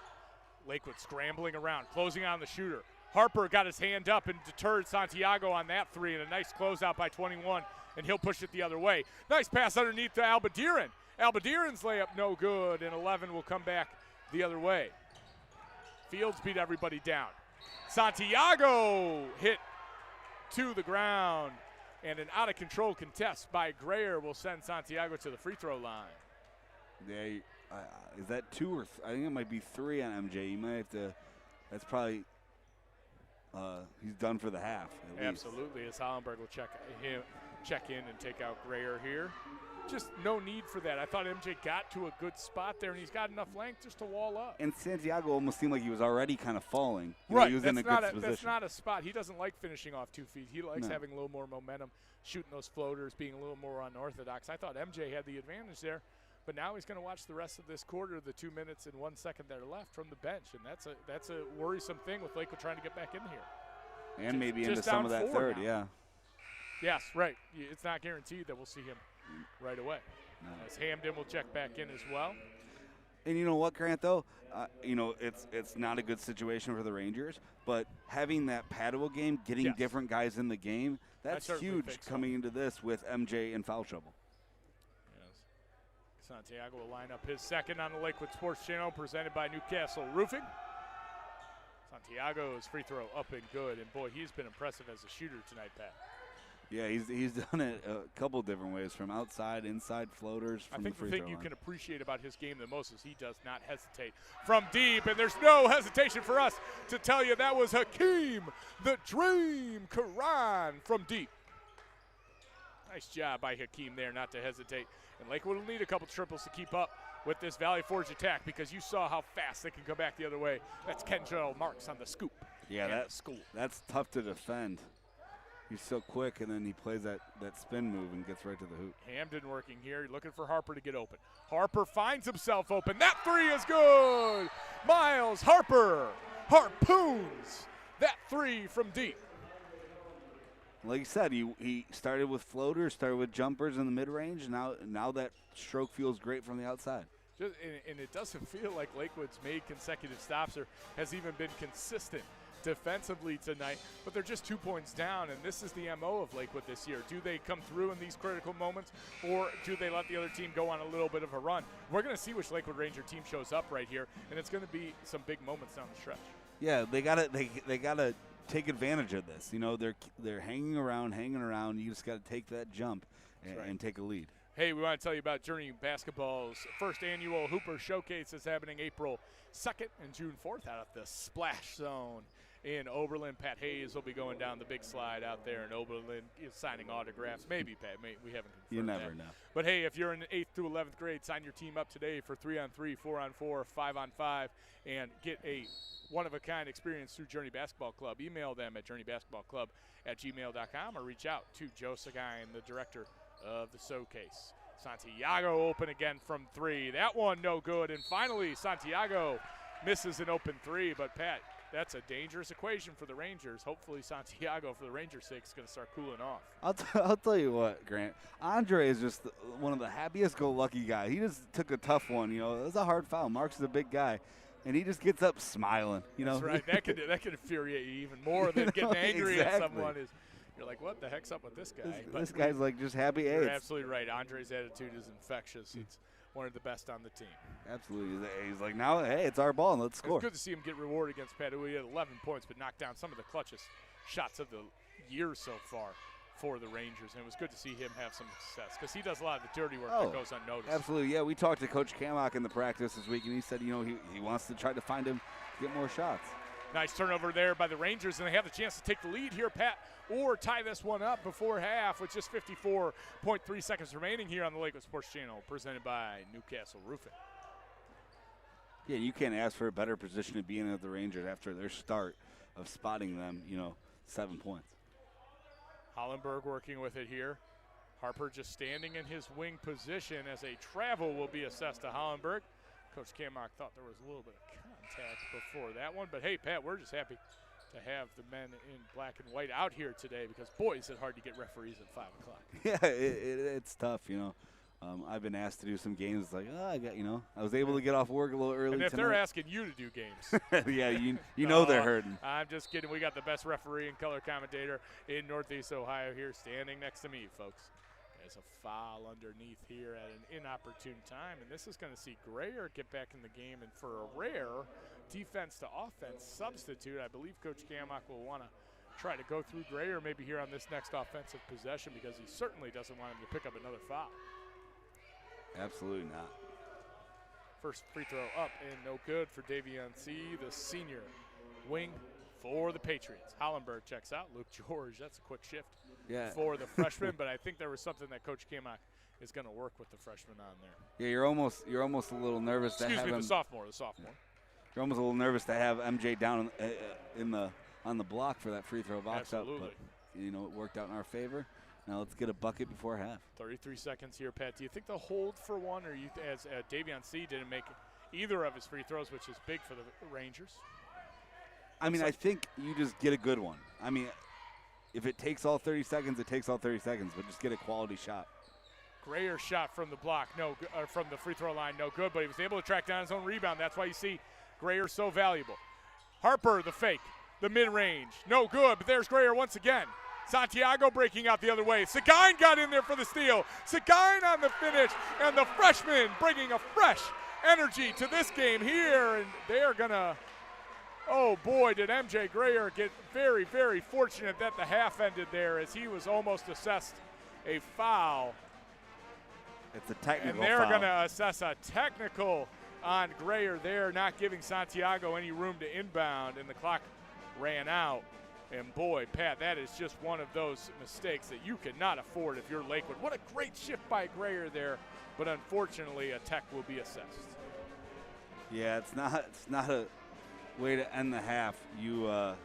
Lakewood scrambling around, closing on the shooter. Harper got his hand up and deterred Santiago on that 3, and a nice closeout by 21, and he'll push it the other way. Nice pass underneath to Albadirin. Albadirin's layup no good, and 11 will come back the other way. Fields beat everybody down. Santiago hit to the ground, and an out-of-control contest by Grayer will send Santiago to the free throw line. Yeah, is that 2 or I think it might be 3 on MJ. You might have to. That's probably. He's done for the half. Absolutely, as Hollenberg will check in and take out Grayer here. Just no need for that. I thought MJ got to a good spot there, and he's got enough length just to wall up. And Santiago almost seemed like he was already kind of falling. Right, he was in a good position. That's not a spot. He doesn't like finishing off 2 feet. He likes having a little more momentum, shooting those floaters, being a little more unorthodox. I thought MJ had the advantage there, but now he's going to watch the rest of this quarter, the 2 minutes and 1 second that are left from the bench, and that's a worrisome thing with Lakewood trying to get back in here. And maybe into some of that third, yeah. Yes, right. It's not guaranteed that we'll see him right away. No. As Hamden will check back in as well. And you know what, Grant, though? It's not a good situation for the Rangers, but having that Padua game, getting different guys in the game, that's huge coming into this with MJ in foul trouble. Yes. Santiago will line up his second on the Lakewood Sports Channel, presented by NewCastle Roofing. Santiago's free throw up and good, and boy, he's been impressive as a shooter tonight, Pat. Yeah, he's done it a couple different ways, from outside, inside floaters. I think the thing you can appreciate about his game the most is he does not hesitate from deep, and there's no hesitation for us to tell you that was Hakeem the Dream Karan from deep. Nice job by Hakeem there not to hesitate. And Lakewood will need a couple triples to keep up with this Valley Forge attack, because you saw how fast they can come back the other way. That's Kenjo Marks on the scoop. Yeah, that's tough to defend. He's so quick, and then he plays that spin move and gets right to the hoop. Hamden working here, looking for Harper to get open. Harper finds himself open. That 3 is good. Miles Harper harpoons that 3 from deep. Like you said, he started with floaters, started with jumpers in the mid-range. Now that stroke feels great from the outside. And it doesn't feel like Lakewood's made consecutive stops or has even been consistent defensively tonight, but they're just 2 points down, and this is the MO of Lakewood this year. Do they come through in these critical moments, or do they let the other team go on a little bit of a run? We're going to see which Lakewood Ranger team shows up right here, and it's going to be some big moments down the stretch. Yeah, they gotta take advantage of this. You know, they're hanging around. You just got to take that jump and take a lead. Hey, we want to tell you about Journey Basketball's first annual Hooper Showcase is happening April 2nd and June 4th out at the Splash Zone in Oberlin. Pat Hayes will be going down the big slide out there in Oberlin, signing autographs. Maybe, Pat. We haven't confirmed You never that. know. But, hey, if you're in 8th through 11th grade, sign your team up today for 3-on-3, 4-on-4, 5-on-5, and get a one-of-a-kind experience through Journey Basketball Club. Email them at journeybasketballclub@gmail.com or reach out to Joe Seguin, the director of the showcase. Santiago open again from 3. That one no good. And finally, Santiago misses an open 3. But, Pat, that's a dangerous equation for the Rangers. Hopefully Santiago, for the Rangers' sake, is going to start cooling off. I'll tell you what, Grant. Andre is just one of the happiest-go-lucky guys. He just took a tough one. You know, it was a hard foul. Marks is a big guy. And he just gets up smiling. You know? That's right. That could infuriate you even more than getting angry at someone. You're like, what the heck's up with this guy? This guy's like just happy. You're absolutely right. Andre's attitude is infectious. He's one of the best on the team. Absolutely. He's like, now, hey, it's our ball, and let's score. It's good to see him get rewarded against Padua. He had 11 points, but knocked down some of the clutchest shots of the year so far for the Rangers. And it was good to see him have some success because he does a lot of the dirty work that goes unnoticed. Absolutely. Yeah, we talked to Coach Kamak in the practice this week, and he said, you know, he wants to try to find him to get more shots. Nice turnover there by the Rangers, and they have the chance to take the lead here, Pat, or tie this one up before half with just 54.3 seconds remaining here on the Lakewood Sports Channel, presented by NewCastle Roofing. Yeah, you can't ask for a better position to be in at the Rangers after their start of spotting them, 7 points. Hollenberg working with it here. Harper just standing in his wing position as a travel will be assessed to Hollenberg. Coach Kamak thought there was a little bit of contact before that one. But, hey, Pat, we're just happy to have the men in black and white out here today because, boy, is it hard to get referees at 5 o'clock. Yeah, it's tough, I've been asked to do some games like, I was able to get off work a little early And if tonight. they're asking you to do games. Yeah, you know they're hurting. I'm just kidding. We got the best referee and color commentator in Northeast Ohio here standing next to me, folks. There's a foul underneath here at an inopportune time, and this is going to see Grayer get back in the game, and for a rare defense to offense substitute, I believe Coach Kamak will want to try to go through Grayer maybe here on this next offensive possession because he certainly doesn't want him to pick up another foul. Absolutely not. First free throw up and no good for Davion C., the senior wing for the Patriots. Hollenberg checks out. Luke George, that's a quick shift for the freshman, but I think there was something that Coach Kamak is going to work with the freshman on there. Yeah, you're almost a little nervous to have him. The sophomore. You're almost a little nervous to have MJ down on the block for that free throw box up, but it worked out in our favor. Now let's get a bucket before half. 33 seconds here, Pat. Do you think they'll hold for one, or as Davion C. didn't make either of his free throws, which is big for the Rangers? I mean, I think you just get a good one. I mean, if it takes all 30 seconds, it takes all 30 seconds, but just get a quality shot. Grayer shot from the block, from the free throw line, no good, but he was able to track down his own rebound. That's why you see Grayer so valuable. Harper, the fake, the mid-range, no good, but there's Grayer once again. Santiago breaking out the other way. Seguin got in there for the steal. Seguin on the finish, and the freshman bringing a fresh energy to this game here, and they are going to – oh, boy, did MJ Grayer get very, very fortunate that the half ended there as he was almost assessed a foul. It's a technical foul. And they're going to assess a technical on Grayer there, not giving Santiago any room to inbound, and the clock ran out. And, boy, Pat, that is just one of those mistakes that you cannot afford if you're Lakewood. What a great shift by Grayer there, but unfortunately a tech will be assessed. Yeah, it's not a way to end the half. You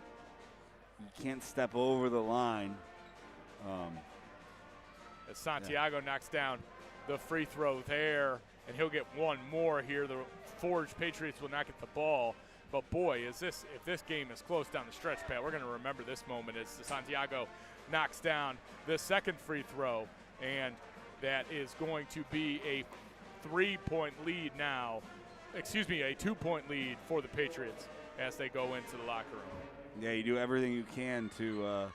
can't step over the line. As Santiago knocks down the free throw there, and he'll get one more here. The Forge Patriots will not get the ball. But, boy, if this game is close down the stretch, Pat, we're going to remember this moment as Santiago knocks down the second free throw, and that is going to be a 3-point lead now. Excuse me, a 2-point lead for the Patriots as they go into the locker room. Yeah, you do everything you can to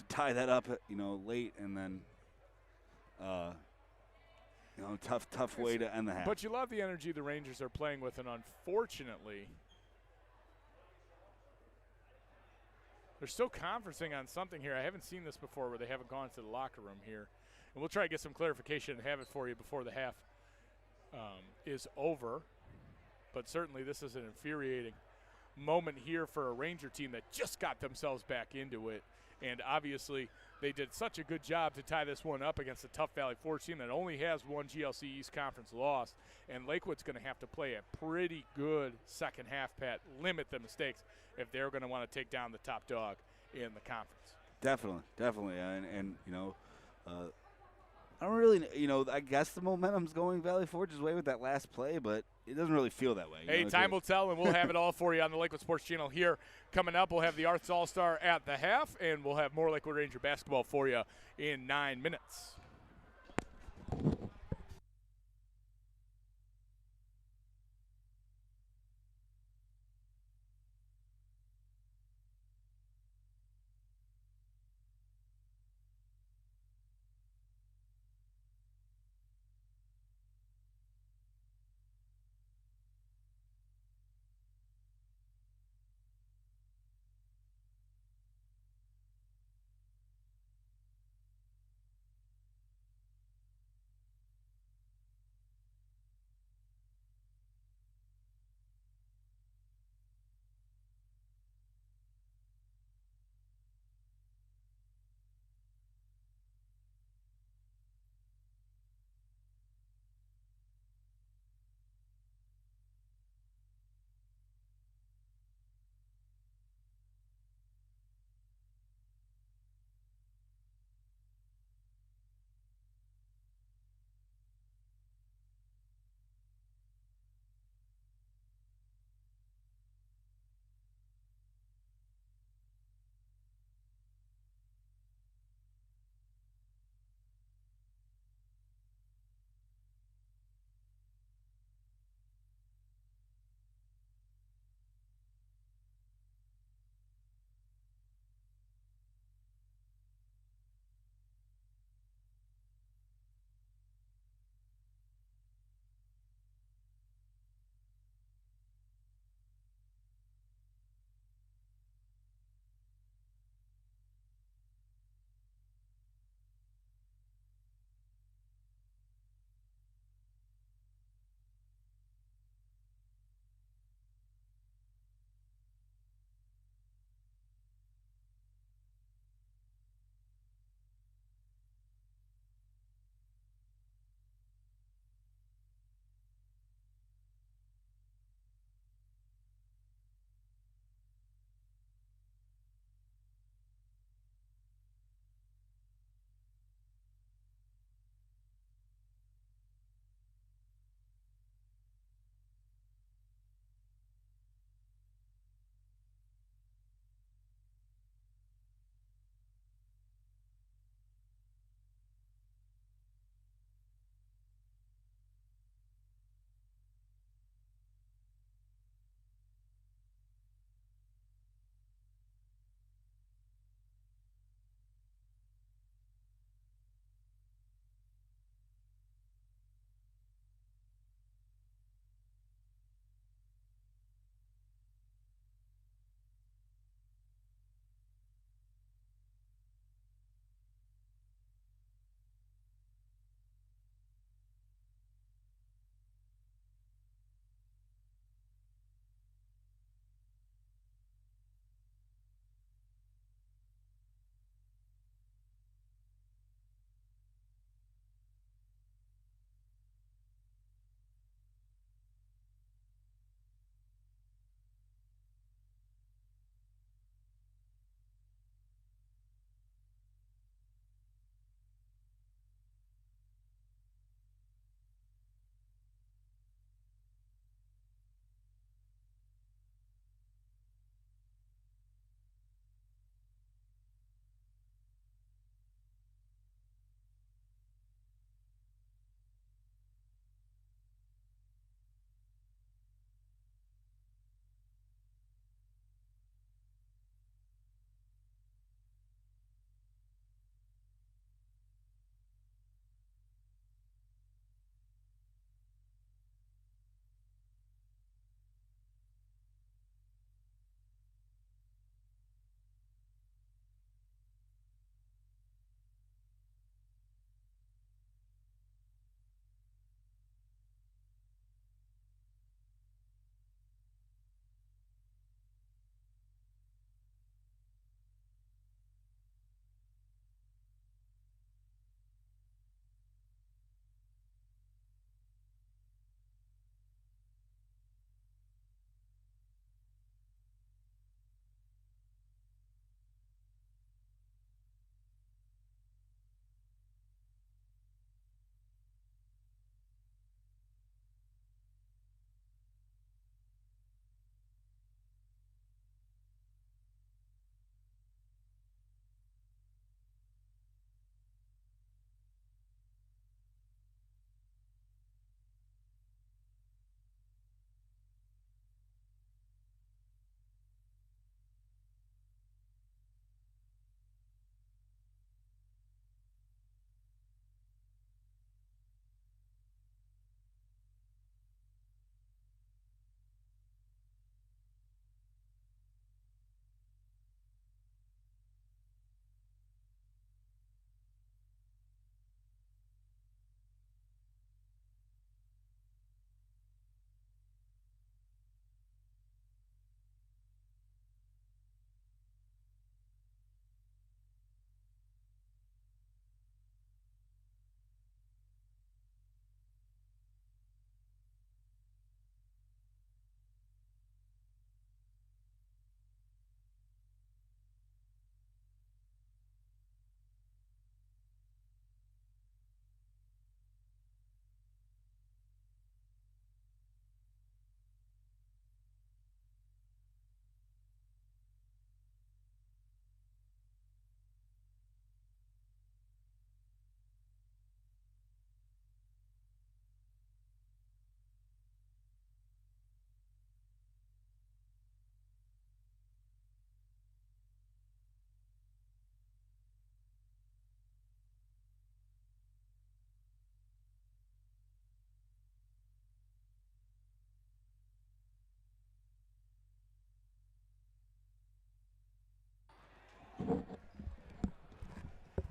tie that up, late, and then, tough way to end the half. But you love the energy the Rangers are playing with, and unfortunately, they're still conferencing on something here. I haven't seen this before where they haven't gone to the locker room here. And we'll try to get some clarification and have it for you before the half is over. But certainly this is an infuriating moment here for a Ranger team that just got themselves back into it. And obviously they did such a good job to tie this one up against a tough Valley Forge team that only has one GLC East Conference loss. And Lakewood's going to have to play a pretty good second half, Pat, limit the mistakes if they're going to want to take down the top dog in the conference. Definitely. And I don't really, I guess the momentum's going Valley Forge's way with that last play, but it doesn't really feel that way. Hey, time will tell, and we'll have it all for you on the Lakewood Sports Channel here. Coming up, we'll have the Arts All-Star at the half, and we'll have more Lakewood Ranger basketball for you in 9 minutes.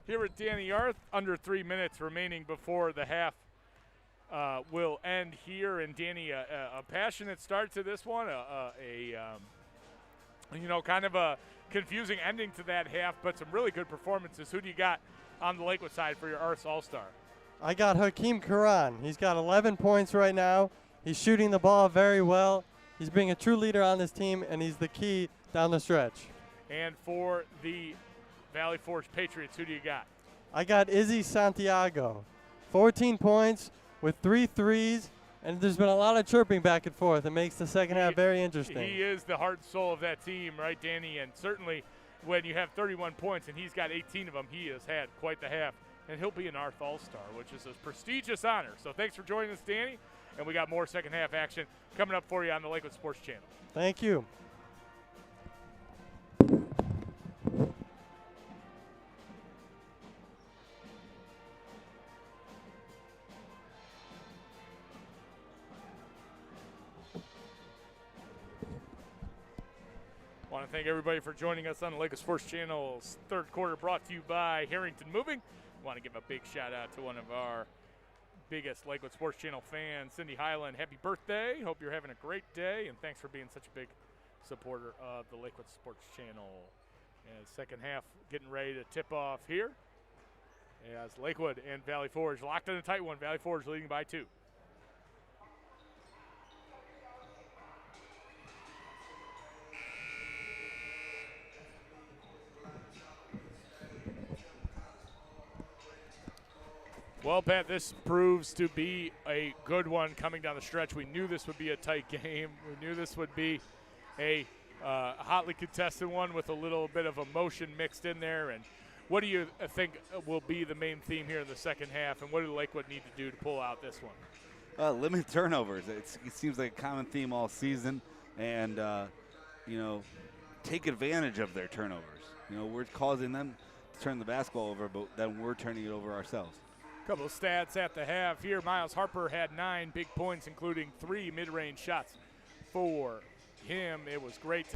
Here at Danny Yarth, under 3 minutes remaining before the half will end here. And Danny, a passionate start to this one, kind of a confusing ending to that half, but some really good performances. Who do you got on the Lakewood side for your Arts All-Star? I got Hakeem Karan. He's got 11 points right now. He's shooting the ball very well. He's being a true leader on this team, and he's the key down the stretch. And for the Valley Forge Patriots, who do you got? I got Izzy Santiago. 14 points with 3 threes, and there's been a lot of chirping back and forth. It makes the second half very interesting. He is the heart and soul of that team, right, Danny? And certainly when you have 31 points and he's got 18 of them, he has had quite the half. And he'll be an Arth All-Star, which is a prestigious honor. So thanks for joining us, Danny. And we got more second half action coming up for you on the Lakewood Sports Channel. Thank you. Want to thank everybody for joining us on the Lakewood Sports Channel's third quarter, brought to you by Harrington Moving. Want to give a big shout out to one of our biggest Lakewood Sports Channel fans, Cindy Highland. Happy birthday. Hope you're having a great day, and thanks for being such a big supporter of the Lakewood Sports Channel. And second half getting ready to tip off here as Lakewood and Valley Forge locked in a tight one. Valley Forge leading by 2. Well, Pat, this proves to be a good one coming down the stretch. We knew this would be a tight game. We knew this would be a hotly contested one with a little bit of emotion mixed in there. And what do you think will be the main theme here in the second half, and what do Lakewood need to do to pull out this one? Limit turnovers. It seems like a common theme all season, and take advantage of their turnovers. We're causing them to turn the basketball over, but then we're turning it over ourselves. Couple of stats at the half here. Miles Harper had 9 big points, including 3 mid-range shots for him. It was great.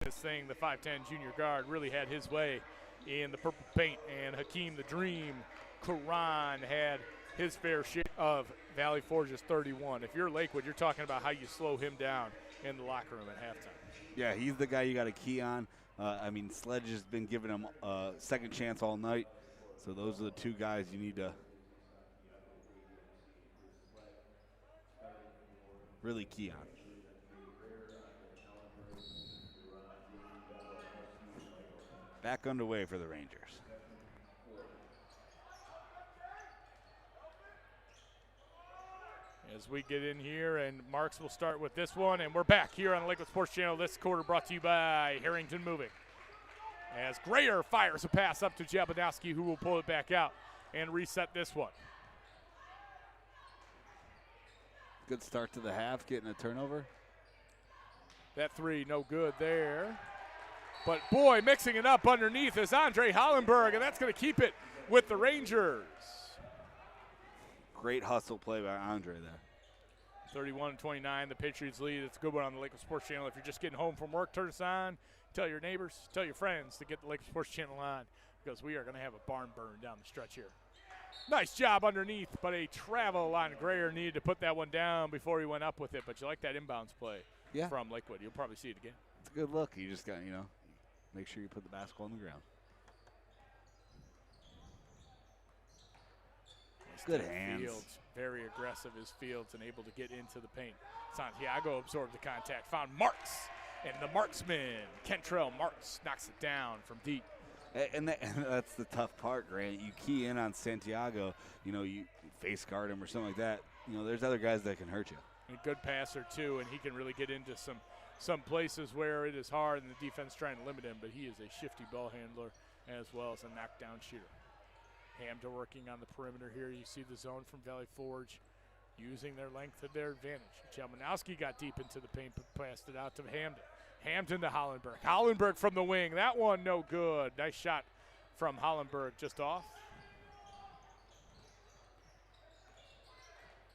This thing, the 5'10 junior guard, really had his way in the purple paint, and Hakeem the Dream Karan had his fair share of Valley Forge's 31. If you're Lakewood, you're talking about how you slow him down in the locker room at halftime. Yeah, he's the guy you got to key on. Sledge has been giving him a second chance all night. So those are the 2 guys you need to really key on. Back underway for the Rangers. As we get in here, and Marks will start with this one, and we're back here on the Lakewood Sports Channel. This quarter brought to you by Harrington Moving. As Grayer fires a pass up to Jablonowski, who will pull it back out and reset this one. Good start to the half, getting a turnover. That 3, no good there. But, boy, mixing it up underneath is Andre Hollenberg, and that's going to keep it with the Rangers. Great hustle play by Andre there. 31-29, the Patriots lead. It's a good one on the Lakewood Sports Channel. If you're just getting home from work, turn us on. Tell your neighbors, tell your friends to get the Lakewood Sports Channel on, because we are going to have a barn burn down the stretch here. Nice job underneath, but a travel on Grayer. Needed to put that one down before he went up with it. But you like that inbounds play from Lakewood. You'll probably see it again. It's a good look. You just got, make sure you put the basketball on the ground. Nice good hands. Fields, very aggressive is Fields and able to get into the paint. Santiago absorbed the contact, found Marks. And the marksman, Kentrell Marks, knocks it down from deep. And that's the tough part, Grant. You key in on Santiago, you face guard him or something like that. There's other guys that can hurt you. A good passer, too, and he can really get into some places where it is hard and the defense trying to limit him, but he is a shifty ball handler as well as a knockdown shooter. Hamda working on the perimeter here. You see the zone from Valley Forge using their length to their advantage. Jablonowski got deep into the paint, but passed it out to Hamda. Hampton to Hollenberg. Hollenberg from the wing. That one no good. Nice shot from Hollenberg just off.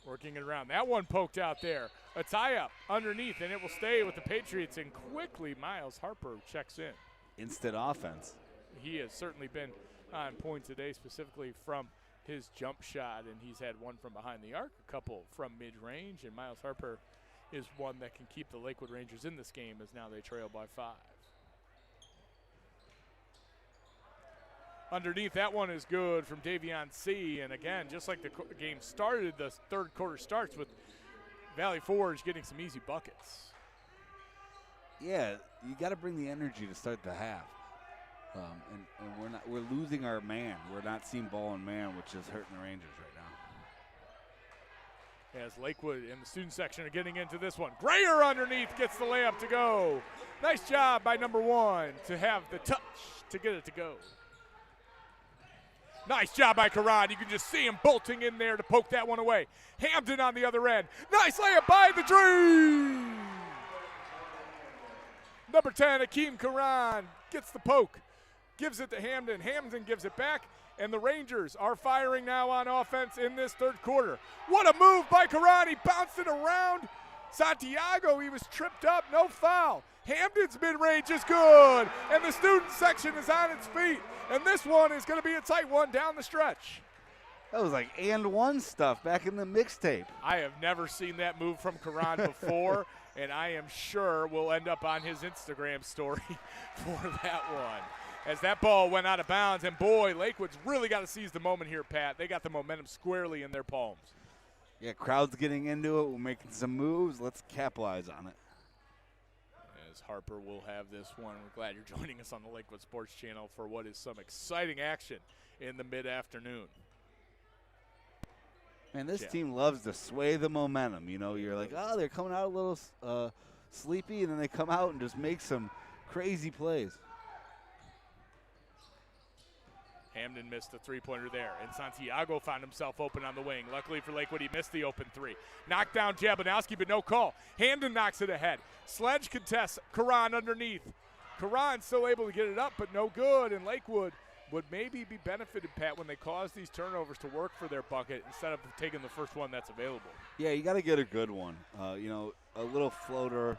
Working it around. That one poked out there. A tie-up underneath, and it will stay with the Patriots. And quickly, Miles Harper checks in. instant offense. He has certainly been on point today, specifically from his jump shot, and he's had one from behind the arc, a couple from mid-range, and Miles Harper is one that can keep the Lakewood Rangers in this game, as now they trail by 5. Underneath, that one is good from Davion C. And again, just like the game started, the third quarter starts with Valley Forge getting some easy buckets. Yeah, you got to bring the energy to start the half. And we're losing our man. We're not seeing ball and man, which is hurting the Rangers right now. As Lakewood in the student section are getting into this one. Grayer underneath gets the layup to go. Nice job by number 1 to have the touch to get it to go. Nice job by Karan. You can just see him bolting in there to poke that one away. Hampton on the other end. Nice layup by the Dream. Number 10, Akeem Karan gets the poke. Gives it to Hampton. Hampton gives it back. And the Rangers are firing now on offense in this third quarter. What a move by Karan. He bounced it around Santiago. He was tripped up. No foul. Hampton's mid-range is good. And the student section is on its feet. And this one is going to be a tight one down the stretch. That was like and one stuff back in the mixtape. I have never seen that move from Karan before, and I am sure we'll end up on his Instagram story for that one. As that ball went out of bounds, and boy, Lakewood's really got to seize the moment here, Pat. They got the momentum squarely in their palms. Yeah, crowd's getting into it. We're making some moves. Let's capitalize on it. As Harper will have this one. We're glad you're joining us on the Lakewood Sports Channel for what is some exciting action in the mid-afternoon. Man, this team loves to sway the momentum. You know, you're like, oh, they're coming out a little sleepy, and then they come out and just make some crazy plays. Hamden missed the three-pointer there, and Santiago found himself open on the wing. Luckily for Lakewood, he missed the open 3. Knocked down Jablonowski, but no call. Hamden knocks it ahead. Sledge contests Karan underneath. Karan still able to get it up, but no good, and Lakewood would maybe be benefited, Pat, when they cause these turnovers to work for their bucket instead of taking the first one that's available. Yeah, you got to get a good one. You know, a little floater.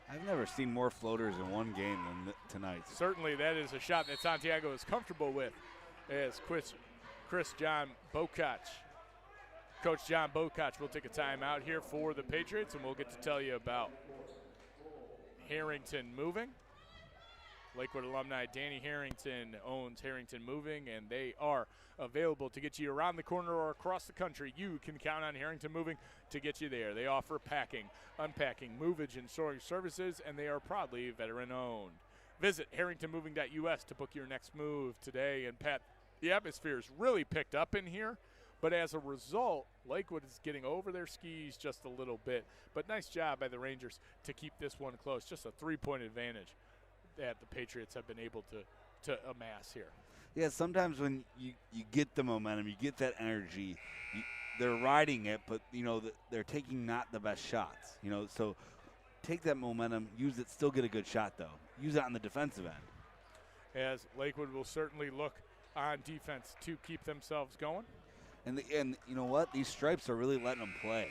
I've never seen more floaters in one game than tonight. Certainly, that is a shot that Santiago is comfortable with, as Chris John Bokach. Coach John Bokach will take a timeout here for the Patriots, and we'll get to tell you about Harrington Moving. Lakewood alumni Danny Harrington owns Harrington Moving, and they are available to get you around the corner or across the country. You can count on Harrington Moving to get you there. They offer packing, unpacking, movage, and storage services, and they are proudly veteran-owned. Visit harringtonmoving.us to book your next move today. And, Pat, the atmosphere is really picked up in here, but as a result, Lakewood is getting over their skis just a little bit. But nice job by the Rangers to keep this one close. Just a three-point advantage that the Patriots have been able to amass here. Yeah, sometimes when you get the momentum, you get that energy, they're riding it, but, you know, they're taking not the best shots. You know, so take that momentum, use it, still get a good shot, though. Use it on the defensive end. As Lakewood will certainly look on defense to keep themselves going. And you know what? These stripes are really letting them play.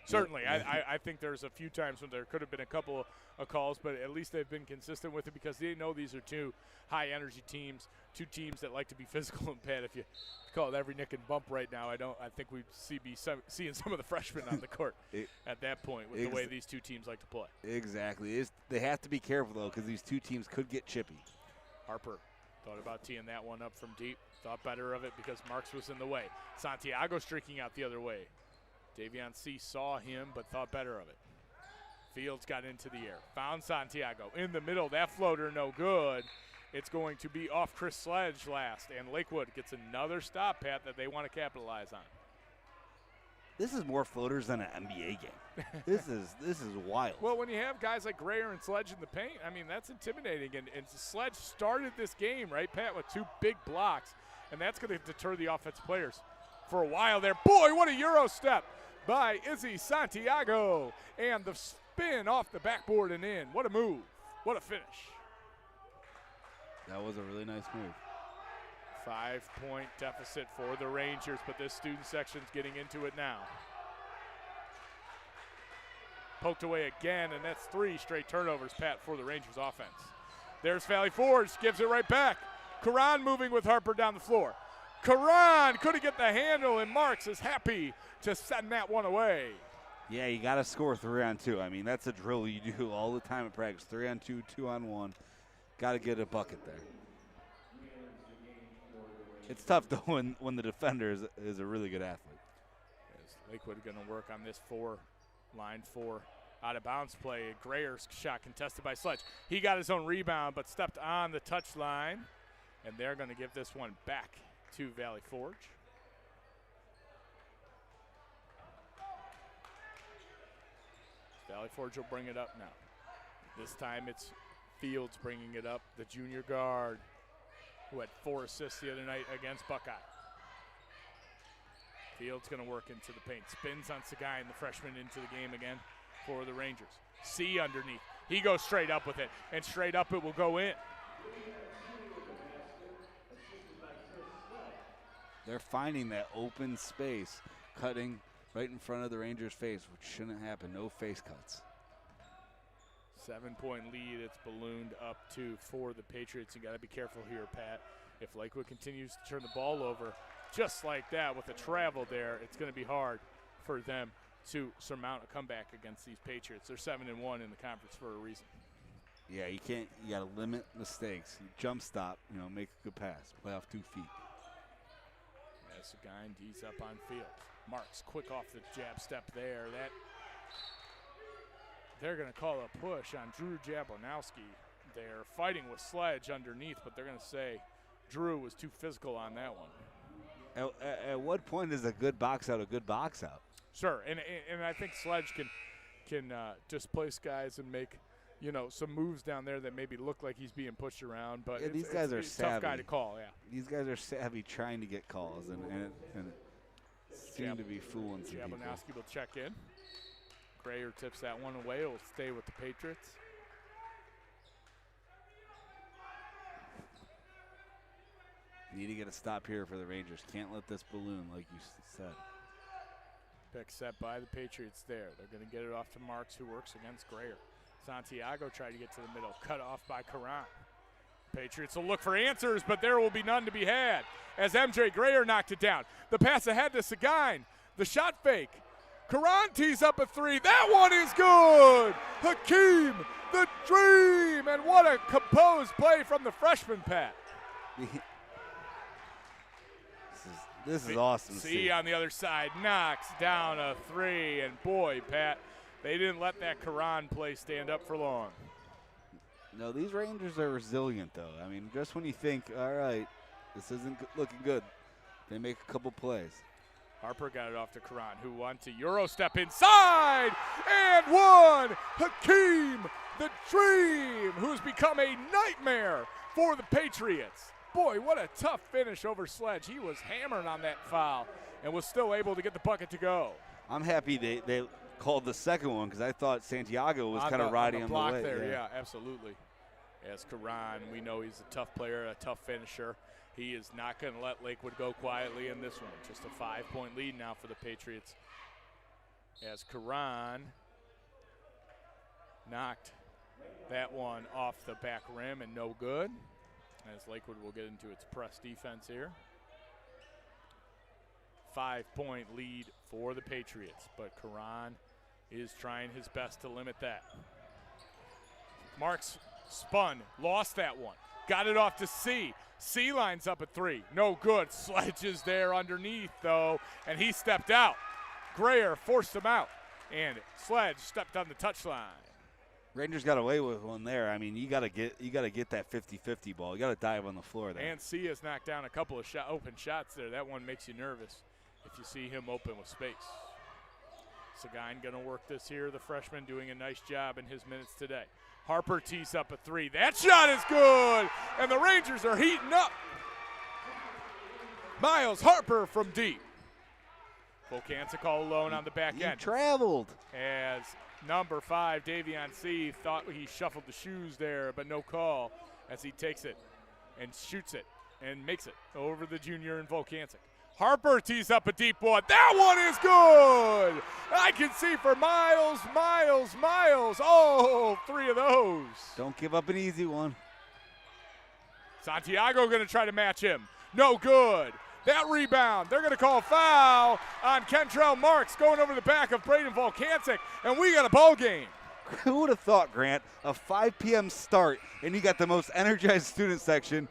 Certainly. I think there's a few times when there could have been a couple of calls, but at least they've been consistent with it because they know these are two high-energy teams, two teams that like to be physical and Pat. If you call it every nick and bump right now, I think we'd seeing some of the freshmen on the court at that point with the way these two teams like to play. Exactly. They have to be careful, though, because these two teams could get chippy. Harper thought about teeing that one up from deep. Thought better of it because Marks was in the way. Santiago streaking out the other way. Davion C. saw him but thought better of it. Fields got into the air. Found Santiago in the middle. That floater no good. It's going to be off Chris Sledge last. And Lakewood gets another stop, Pat, that they want to capitalize on. This is more floaters than an NBA game. This is wild. Well, when you have guys like Grayer and Sledge in the paint, I mean, that's intimidating. And Sledge started this game, right, Pat, with two big blocks. And that's going to deter the offensive players for a while there. Boy, what a Euro step by Izzy Santiago. And the spin off the backboard and in. What a move. What a finish. That was a really nice move. 5-point deficit for the Rangers, but this student section's getting into it now. poked away again, and that's 3 straight turnovers, Pat, for the Rangers offense. There's Valley Forge, gives it right back. Karan moving with Harper down the floor. Karan couldn't get the handle, and Marks is happy to send that one away. Yeah, you got to score 3-on-2. I mean, that's a drill you do all the time at practice. 3-on-2, 2-on-1. Got to get a bucket there. It's tough, though, when the defender is a really good athlete. As Lakewood going to work on this line 4 out-of-bounds play. Grayer's shot contested by Sledge. He got his own rebound, but stepped on the touch line, and they're going to give this one back to Valley Forge. Valley Forge will bring it up now. This time it's Fields bringing it up, the junior guard who had 4 assists the other night against Buckeye. Fields going to work into the paint. Spins on Seguin, the freshman, into the game again for the Rangers. C underneath. He goes straight up with it, and straight up it will go in. They're finding that open space, cutting right in front of the Rangers' face, which shouldn't happen. No face cuts. 7-point lead. It's ballooned up to for the Patriots. You got to be careful here, Pat. If Lakewood continues to turn the ball over just like that with the travel there, it's going to be hard for them to surmount a comeback against these Patriots. They're 7-1 in the conference for a reason. Yeah, you can't. You got to limit mistakes. You jump stop. Make a good pass. Play off 2 feet. As the guy D's up on field. Marks quick off the jab step there. They're going to call a push on Drew Jabonowski. They're fighting with Sledge underneath, but they're going to say Drew was too physical on that one. At what point is a good box out a good box out? Sure, and I think Sledge can displace guys and make some moves down there that maybe look like he's being pushed around. But yeah, these guys are savvy. Tough guy to call. Yeah, these guys are savvy trying to get calls and seem to be fooling some people. Jabonowski will check in. Grayer tips that one away. It will stay with the Patriots. Need to get a stop here for the Rangers. Can't let this balloon, like you said. Pick set by the Patriots there. They're going to get it off to Marks, who works against Grayer. Santiago tried to get to the middle. Cut off by Karan. Patriots will look for answers, but there will be none to be had as MJ Grayer knocked it down. The pass ahead to Seguin. The shot fake. Karan tees up a 3. That one is good. Hakeem, the dream. And what a composed play from the freshman, Pat. This is awesome to see. On the other side knocks down a 3. And boy, Pat, they didn't let that Karan play stand up for long. No, these Rangers are resilient, though. I mean, just when you think, all right, this isn't looking good, they make a couple plays. Harper got it off to Karan, who wanted to Euro step inside, and one. Hakeem, the dream, who's become a nightmare for the Patriots. Boy, what a tough finish over Sledge. He was hammering on that foul and was still able to get the bucket to go. I'm happy they called the second one because I thought Santiago was kind of riding on the block way. There, yeah, absolutely. As Karan, we know he's a tough player, a tough finisher. He is not going to let Lakewood go quietly in this one. Just a 5-point lead now for the Patriots. As Karan knocked that one off the back rim and no good. As Lakewood will get into its press defense here. 5-point lead for the Patriots, but Karan is trying his best to limit that. Marks spun, lost that one. Got it off to C. C lines up at 3. No good. Sledge is there underneath, though, and he stepped out. Grayer forced him out, and Sledge stepped on the touchline. Rangers got away with one there. I mean, you got to get that 50-50 ball. You got to dive on the floor there. And C has knocked down a couple of open shots there. That one makes you nervous if you see him open with space. Seguin going to work this here. The freshman doing a nice job in his minutes today. Harper tees up a 3. That shot is good, and the Rangers are heating up. Miles Harper from deep. Volkancic all alone on the back end. He traveled. As number 5, Davion C, thought he shuffled the shoes there, but no call as he takes it and shoots it and makes it over the junior and Volkancic. Harper tees up a deep one. That one is good. I can see for Miles Miles. Oh, 3 of those. Don't give up an easy one. Santiago going to try to match him. No good. That rebound, they're going to call a foul on Kentrell Marks going over the back of Braden Volkancic, and we got a ball game. Who would have thought, Grant, a 5 p.m. start, and you got the most energized student section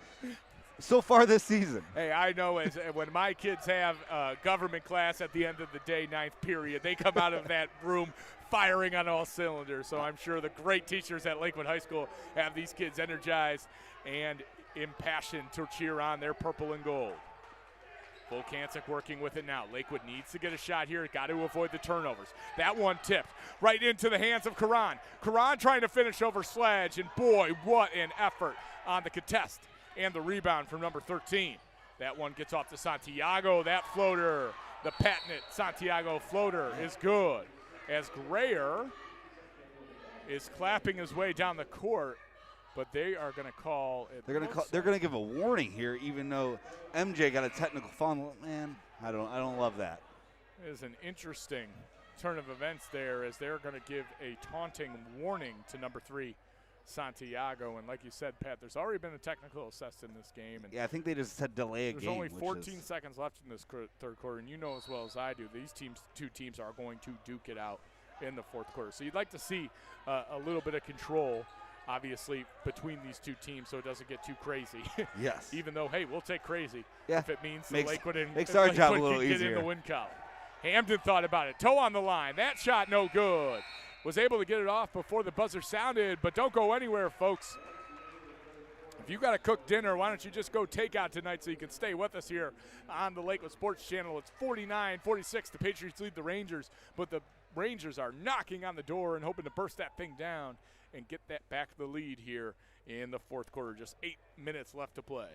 so far this season? Hey, I know when my kids have government class at the end of the day, 9th period, they come out of that room firing on all cylinders. So I'm sure the great teachers at Lakewood High School have these kids energized and impassioned to cheer on their purple and gold. Volkancic working with it now. Lakewood needs to get a shot here. Got to avoid the turnovers. That one tipped right into the hands of Karan. Karan trying to finish over Sledge, and boy, what an effort on the contest and the rebound from number 13. That one gets off to Santiago. That floater, the patented Santiago floater, is good. As Grayer is clapping his way down the court, but they are going to call it. They're going to give a warning here, even though MJ got a technical foul. Man, I don't love that. It is an interesting turn of events there, as they're going to give a taunting warning to number 3, Santiago. And like you said, Pat, there's already been a technical assessed in this game. And yeah, I think they just said delay a game. There's only 14 seconds left in this third quarter, and you know as well as I do, these two teams are going to duke it out in the fourth quarter. So you'd like to see a little bit of control, obviously, between these two teams, so it doesn't get too crazy. Yes. Even though, hey, we'll take crazy if it means Lakewood and makes our job a little can get easier. in the win column. Hamden thought about it. Toe on the line. That shot no good. Was able to get it off before the buzzer sounded, but don't go anywhere, folks. If you got to cook dinner, why don't you just go takeout tonight so you can stay with us here on the Lakewood Sports Channel. It's 49-46. The Patriots lead the Rangers, but the Rangers are knocking on the door and hoping to burst that thing down and get that back to the lead here in the fourth quarter. Just 8 minutes left to play.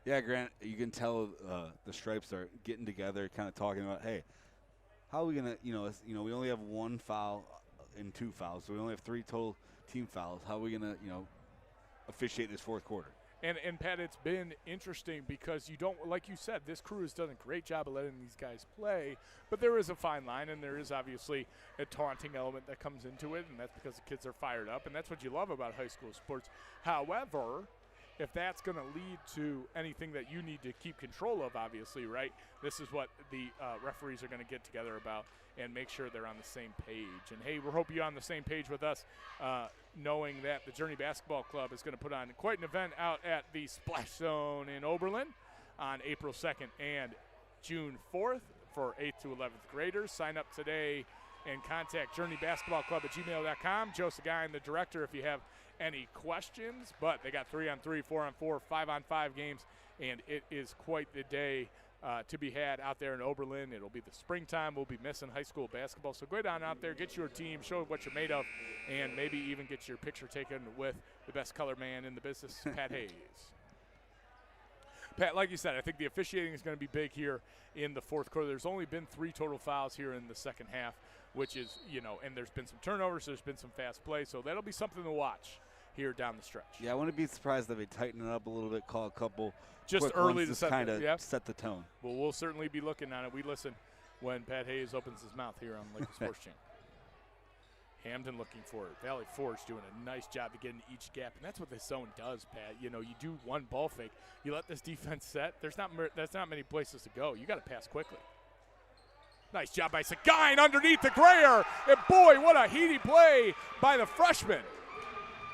Yeah, Grant, you can tell the Stripes are getting together, kind of talking about, hey, how are we going to, we only have 1 foul and 2 fouls, so we only have 3 total team fouls. How are we going to, officiate this fourth quarter? And Pat, it's been interesting because you don't, like you said, this crew has done a great job of letting these guys play, but there is a fine line, and there is obviously a taunting element that comes into it, and that's because the kids are fired up, and that's what you love about high school sports. However, if that's going to lead to anything that you need to keep control of, obviously, right, this is what the referees are going to get together about and make sure they're on the same page. And, hey, we hope you're on the same page with us, knowing that the Journey Basketball Club is going to put on quite an event out at the Splash Zone in Oberlin on April 2nd and June 4th for 8th to 11th graders. Sign up today and contact journeybasketballclub@gmail.com. Joe Seguin, the director, if you have any questions. But they got 3-on-3, 4-on-4, 5-on-5 games, and it is quite the day to be had out there in Oberlin. It'll be the springtime. We'll be missing high school basketball. So go down out there, get your team, show what you're made of, and maybe even get your picture taken with the best color man in the business, Pat Hayes. Pat, like you said, I think the officiating is going to be big here in the fourth quarter. There's only been 3 total fouls here in the second half, which is, and there's been some turnovers, there's been some fast play, so that'll be something to watch here down the stretch. Yeah, I wouldn't be surprised if they tighten it up a little bit, call a couple just early to set the tone. Well, we'll certainly be looking on it. We listen when Pat Hayes opens his mouth here on Lakewood Sports Channel. Hamden looking for it. Valley Forge doing a nice job to get in each gap, and that's what this zone does, Pat. You do one ball fake, you let this defense set. There's not many places to go. You got to pass quickly. Nice job by Seguin underneath the Grayer, and boy, what a heady play by the freshman.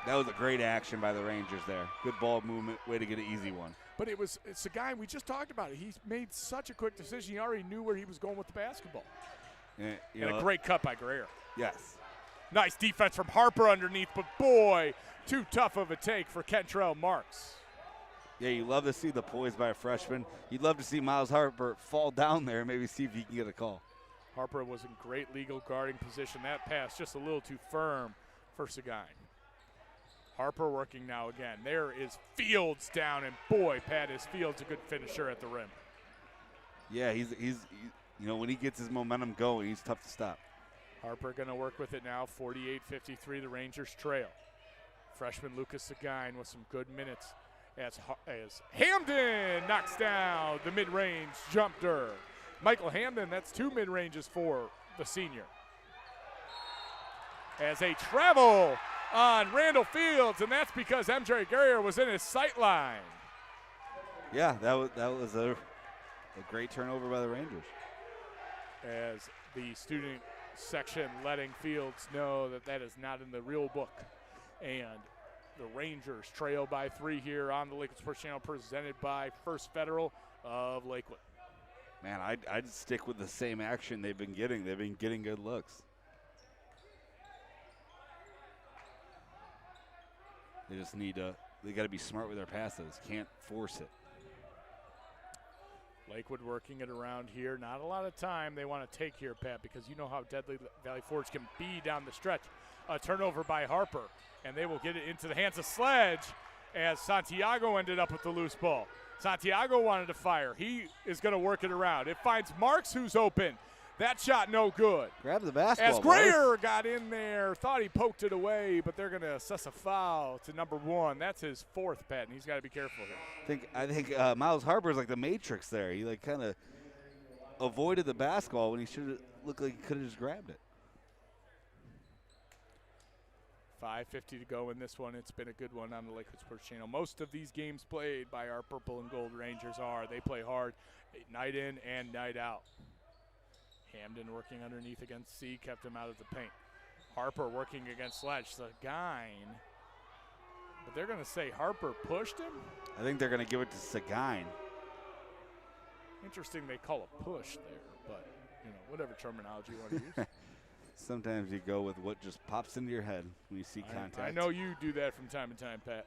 That was a great action by the Rangers there. Good ball movement, way to get an easy one. But it's Seguin, we just talked about it. He's made such a quick decision. He already knew where he was going with the basketball. And a great cut by Grayer. Yes. Nice defense from Harper underneath, but boy, too tough of a take for Kentrell Marks. Yeah, you love to see the poise by a freshman. You'd love to see Miles Harper fall down there and maybe see if he can get a call. Harper was in great legal guarding position. That pass just a little too firm for Seguin. Harper working now again. There is Fields down, and boy, Pat, is Fields a good finisher at the rim. Yeah, he's when he gets his momentum going, he's tough to stop. Harper going to work with it now. 48-53, the Rangers trail. Freshman Lucas Seguin with some good minutes as Hamden knocks down the mid-range jumper. Michael Hamden, that's 2 mid-ranges for the senior. as they travel on Randall Fields, and that's because MJ Guerrier was in his sight line. Yeah, that was a great turnover by the Rangers. As the student section letting Fields know that that is not in the real book. And the Rangers trail by 3 here on the Lakewood Sports Channel, presented by First Federal of Lakewood. Man, I'd stick with the same action they've been getting. They've been getting good looks. They just need to, they got to be smart with their passes. Can't force it. Lakewood working it around here. Not a lot of time they want to take here, Pat, because you know how deadly Valley Forge can be down the stretch. A turnover by Harper, and they will get it into the hands of Sledge as Santiago ended up with the loose ball. Santiago wanted to fire. He is going to work it around. It finds Marks, who's open. That shot no good. Grab the basketball. As Greer got in there, thought he poked it away, but they're going to assess a foul to number 1. That's his 4th, Pat, and he's got to be careful here. I think Miles Harper is like the Matrix there. He like kind of avoided the basketball when he should have looked like he could have just grabbed it. 5:50 to go in this one. It's been a good one on the Lakewood Sports Channel. Most of these games played by our Purple and Gold Rangers are. They play hard night in and night out. Hamden working underneath against C, kept him out of the paint. Harper working against Sledge. Seguin. But they're going to say Harper pushed him? I think they're going to give it to Seguin. Interesting they call a push there, but, you know, whatever terminology you want to use. Sometimes you go with what just pops into your head when you see contact. I know you do that from time to time, Pat.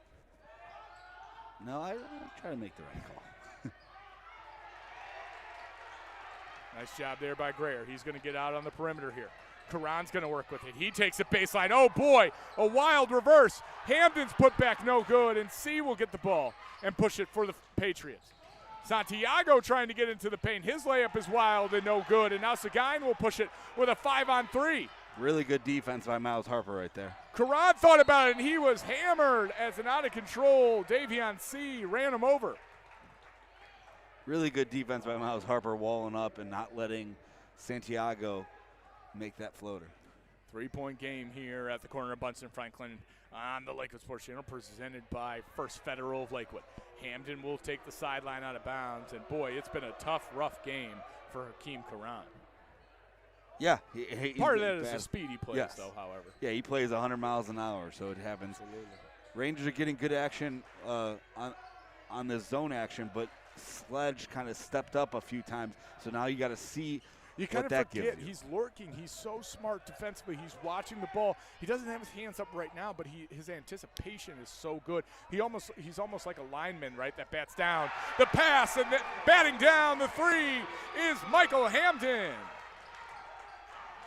No, I try to make the right call. Nice job there by Greer. He's going to get out on the perimeter here. Karan's going to work with it. He takes it baseline. Oh, boy, a wild reverse. Hamden's put back no good, and C will get the ball and push it for the Patriots. Santiago trying to get into the paint. His layup is wild and no good, and now Seguin will push it with a 5-on-3. Really good defense by Miles Harper right there. Karan thought about it, and he was hammered as an out-of-control Davion C ran him over. Really good defense by Miles Harper, walling up and not letting Santiago make that floater. 3-point game here at the corner of Bunsen Franklin on the Lakewood Sports Channel, presented by First Federal of Lakewood. Hamden will take the sideline out of bounds, and boy, it's been a tough, rough game for Hakeem Karan. Yeah. Part of that is the speed he plays, though, however. Yeah, he plays 100 miles an hour, so it happens. Absolutely. Rangers are getting good action on the zone action, but Sledge kind of stepped up a few times, so now you got to see you kind what of that forget gives you. He's lurking. He's so smart defensively. He's watching the ball. He doesn't have his hands up right now, but his anticipation is so good. He's almost like a lineman, right, that bats down. The pass and batting down the 3 is Michael Hamden.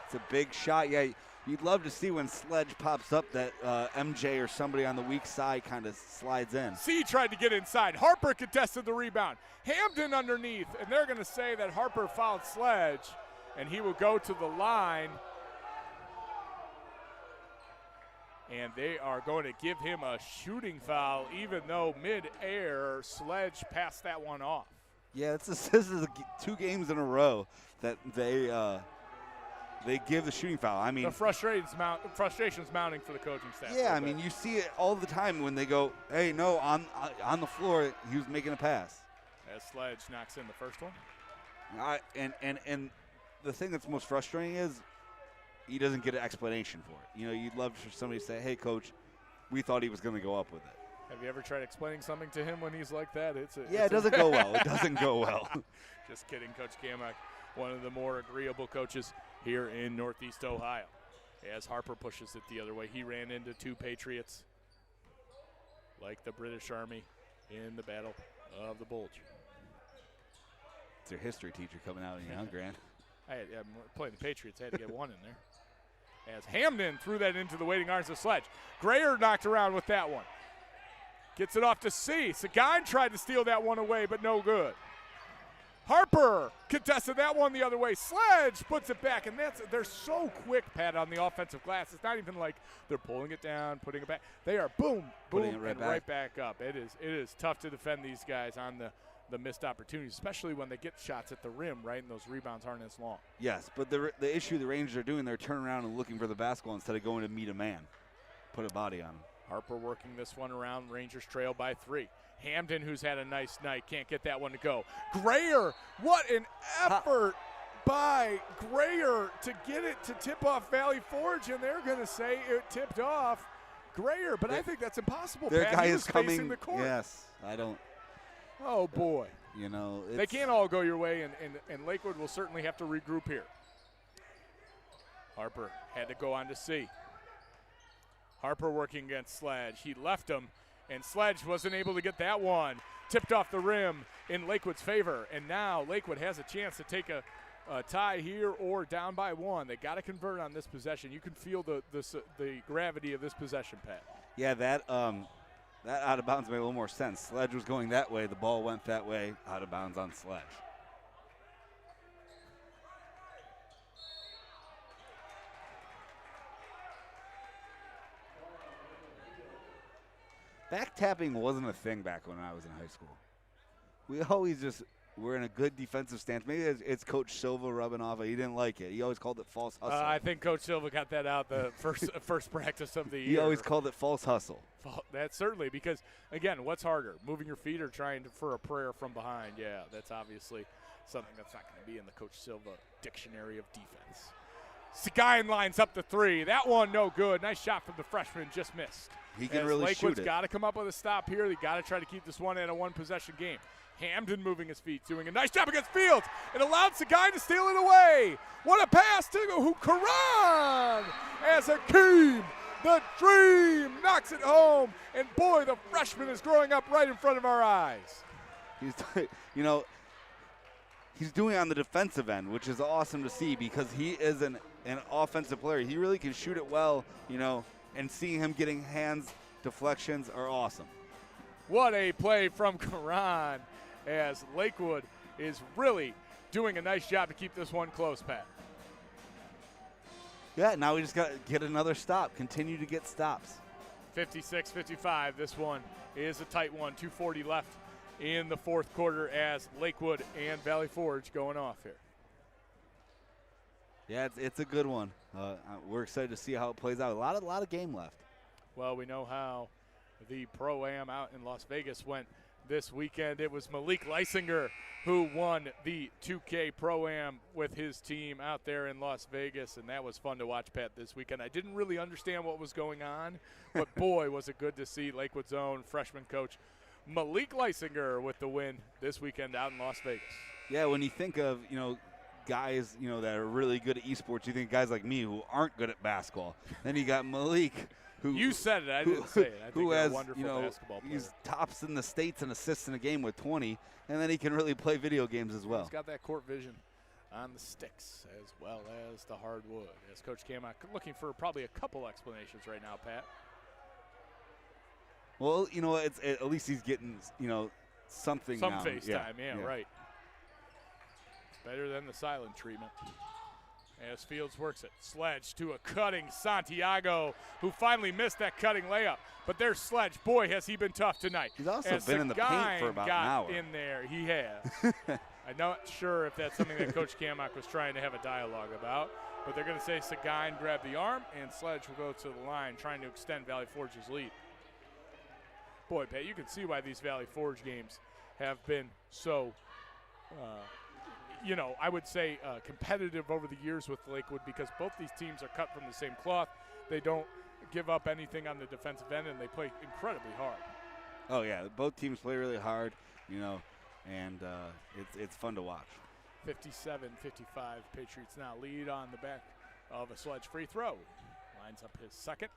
It's a big shot. Yeah, you'd love to see when Sledge pops up that MJ or somebody on the weak side kind of slides in. C tried to get inside. Harper contested the rebound. Hamden underneath, and they're going to say that Harper fouled Sledge, and he will go to the line. And they are going to give him a shooting foul, even though mid-air, Sledge passed that one off. Yeah, this is 2 games in a row that they give the shooting foul. I mean, the frustration's mounting for the coaching staff. Yeah, I mean, you see it all the time when they go, hey, no, on the floor, he was making a pass. As Sledge knocks in the first one. And the thing that's most frustrating is he doesn't get an explanation for it. You know, you'd love for somebody to say, hey, coach, we thought he was going to go up with it. Have you ever tried explaining something to him when he's like that? It doesn't go well. It doesn't go well. Just kidding, Coach Kamak, one of the more agreeable coaches here in Northeast Ohio. As Harper pushes it the other way, he ran into 2 Patriots like the British Army in the Battle of the Bulge. It's your history teacher coming out in you, huh, Grant? I'm playing the Patriots. I had to get one in there. As Hamden threw that into the waiting arms of Sledge. Greer knocked around with that one. Gets it off to C. Seguin tried to steal that one away, but no good. Harper contested that one the other way. Sledge puts it back, and they're so quick, Pat, on the offensive glass. It's not even like they're pulling it down, putting it back. They are boom, boom, and right back up. It is tough to defend these guys on the the missed opportunities, especially when they get shots at the rim, right, and those rebounds aren't as long. Yes, but the issue the Rangers are doing, they're turning around and looking for the basketball instead of going to meet a man, put a body on him. Harper working this one around. Rangers trail by 3. Hamden, who's had a nice night, can't get that one to go. Grayer, what an effort by Grayer to get it to tip off Valley Forge, and they're going to say it tipped off Grayer, but I think that's impossible. Their Pat. guy He is was coming. facing the court. Yes, I don't. Oh, boy. You know, They can't all go your way, and Lakewood will certainly have to regroup here. Harper had to go on to C. Harper working against Sledge. He left him, and Sledge wasn't able to get that one. Tipped off the rim in Lakewood's favor, and now Lakewood has a chance to take a tie here or down by 1. They got to convert on this possession. You can feel the gravity of this possession, Pat. Yeah, that out of bounds made a little more sense. Sledge was going that way. The ball went that way, out of bounds on Sledge. Back tapping wasn't a thing back when I was in high school. We always just were in a good defensive stance. Maybe it's Coach Silva rubbing off. He didn't like it. He always called it false hustle. I think Coach Silva got that out the first practice of the year. He always called it false hustle. That's certainly because, again, what's harder, moving your feet or trying for a prayer from behind? Yeah, that's obviously something that's not going to be in the Coach Silva dictionary of defense. Seguin lines up the 3. That one no good. Nice shot from the freshman, just missed. He can As really Lakewood's shoot it. got to come up with a stop here. They got to try to keep this one at a one-possession game. Hamden moving his feet, doing a nice job against Fields. It allowed Seguin to steal it away. What a pass to Karan as Hakeem, the dream, knocks it home. And boy, the freshman is growing up right in front of our eyes. He's doing it on the defensive end, which is awesome to see because he is an offensive player. He really can shoot it well, and seeing him getting hands deflections are awesome. What a play from Karan as Lakewood is really doing a nice job to keep this one close, Pat. Yeah, now we just got to get another stop, continue to get stops. 56-55, this one is a tight one, 2:40 left in the fourth quarter as Lakewood and Valley Forge going off here. Yeah, it's a good one. We're excited to see how it plays out. A lot of game left. Well, we know how the Pro-Am out in Las Vegas went this weekend. It was Malik Leisinger who won the 2K Pro-Am with his team out there in Las Vegas, and that was fun to watch, Pat, this weekend. I didn't really understand what was going on, but boy, was it good to see Lakewood's own freshman coach Malik Leisinger with the win this weekend out in Las Vegas. Yeah, when you think of, guys, that are really good at esports, you think guys like me who aren't good at basketball. Then you got Malik, who you said it, I didn't say it. I think who he's has, a wonderful basketball player. He's tops in the states and assists in a game with 20, and then he can really play video games as well. He's got that court vision on the sticks as well as the hardwood. As Coach Kamak looking for probably a couple explanations right now, Pat. Well, at least he's getting, something Some now. FaceTime, yeah, right. It's better than the silent treatment. As Fields works it. Sledge to a cutting Santiago, who finally missed that cutting layup. But there's Sledge. Boy, has he been tough tonight. He's also been in the paint for about an hour. In there. He has. I'm not sure if that's something that Coach Kamak was trying to have a dialogue about. But they're going to say Seguin grabbed the arm, and Sledge will go to the line, trying to extend Valley Forge's lead. Boy, Pat, you can see why these Valley Forge games have been so I would say competitive over the years with Lakewood because both these teams are cut from the same cloth. They don't give up anything on the defensive end, and they play incredibly hard. Oh, yeah. Both teams play really hard, and it's fun to watch. 57-55, Patriots now lead on the back of a Sledge free throw. Lines up his second.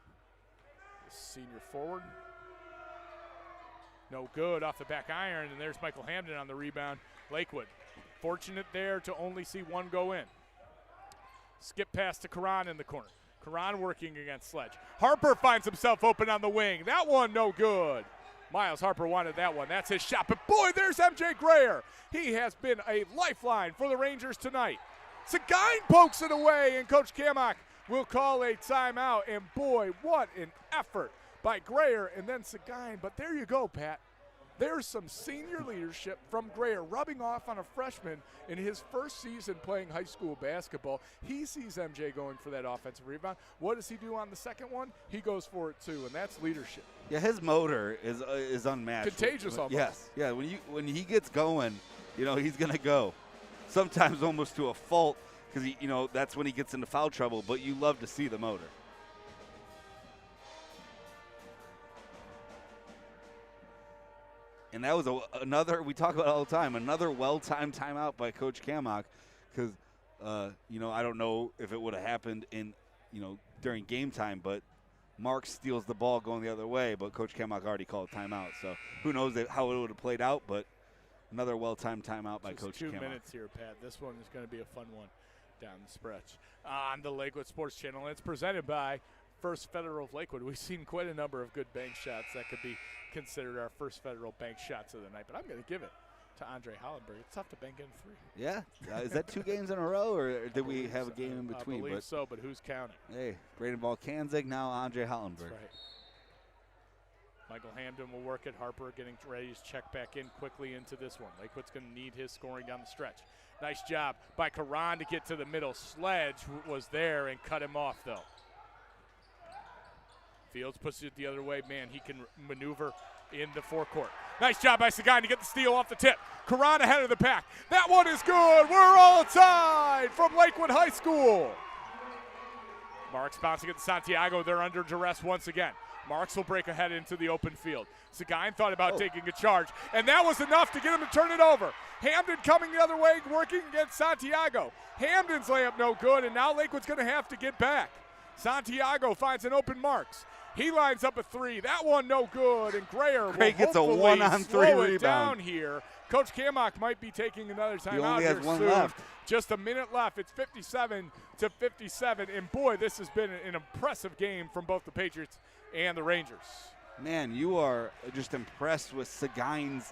His senior forward. No good off the back iron, and there's Michael Hamden on the rebound. Lakewood fortunate there to only see one go in. Skip pass to Karan in the corner. Karan working against Sledge. Harper finds himself open on the wing. That one no good. Miles Harper wanted that one. That's his shot. But boy, there's MJ Grayer. He has been a lifeline for the Rangers tonight. Seguin pokes it away, and Coach Kamak will call a timeout. And boy, what an effort by Grayer and then Seguin. But there you go, Pat. There's some senior leadership from Grayer rubbing off on a freshman in his first season playing high school basketball. He sees MJ going for that offensive rebound. What does he do on the second one? He goes for it too, and that's leadership. Yeah, his motor is unmatched. Contagious almost. Yes, yeah. When he gets going, he's gonna go. Sometimes almost to a fault because that's when he gets into foul trouble. But you love to see the motor. And that was another, we talk about it all the time, another well-timed timeout by Coach Kamach because, I don't know if it would have happened during game time, but Mark steals the ball going the other way, but Coach Kamach already called timeout. So who knows how it would have played out, but another well-timed timeout by Coach Kamach. 2 minutes here, Pat. This one is going to be a fun one down the stretch. On the Lakewood Sports Channel, it's presented by First Federal of Lakewood. We've seen quite a number of good bank shots that could be considered our First Federal bank shots of the night, but I'm going to give it to Andre Hollenberg. It's tough to bank in 3. Yeah. Is that 2 games in a row, or did we have a game in between? I believe so, but who's counting? Hey, Braden Volkanzig, now Andre Hollenberg. That's right. Michael Hamden will work it. Harper getting ready to check back in quickly into this one. Lakewood's going to need his scoring down the stretch. Nice job by Karan to get to the middle. Sledge was there and cut him off, though. Fields pushes it the other way. Man, he can maneuver in the forecourt. Nice job by Seguin to get the steal off the tip. Karan ahead of the pack. That one is good. We're all tied from Lakewood High School. Marks bouncing at Santiago. They're under duress once again. Marks will break ahead into the open field. Seguin thought about taking a charge, and that was enough to get him to turn it over. Hamden coming the other way, working against Santiago. Hamden's layup no good, and now Lakewood's going to have to get back. Santiago finds an open Marks. He lines up a 3. That one no good, and Grayer will gets a hopefully 1-on-3 slow it rebound. down here. Coach Kamach might be taking another timeout here only has one soon. left. Just a minute left. It's 57-57, and boy, this has been an impressive game from both the Patriots and the Rangers. Man, you are just impressed with Seguin's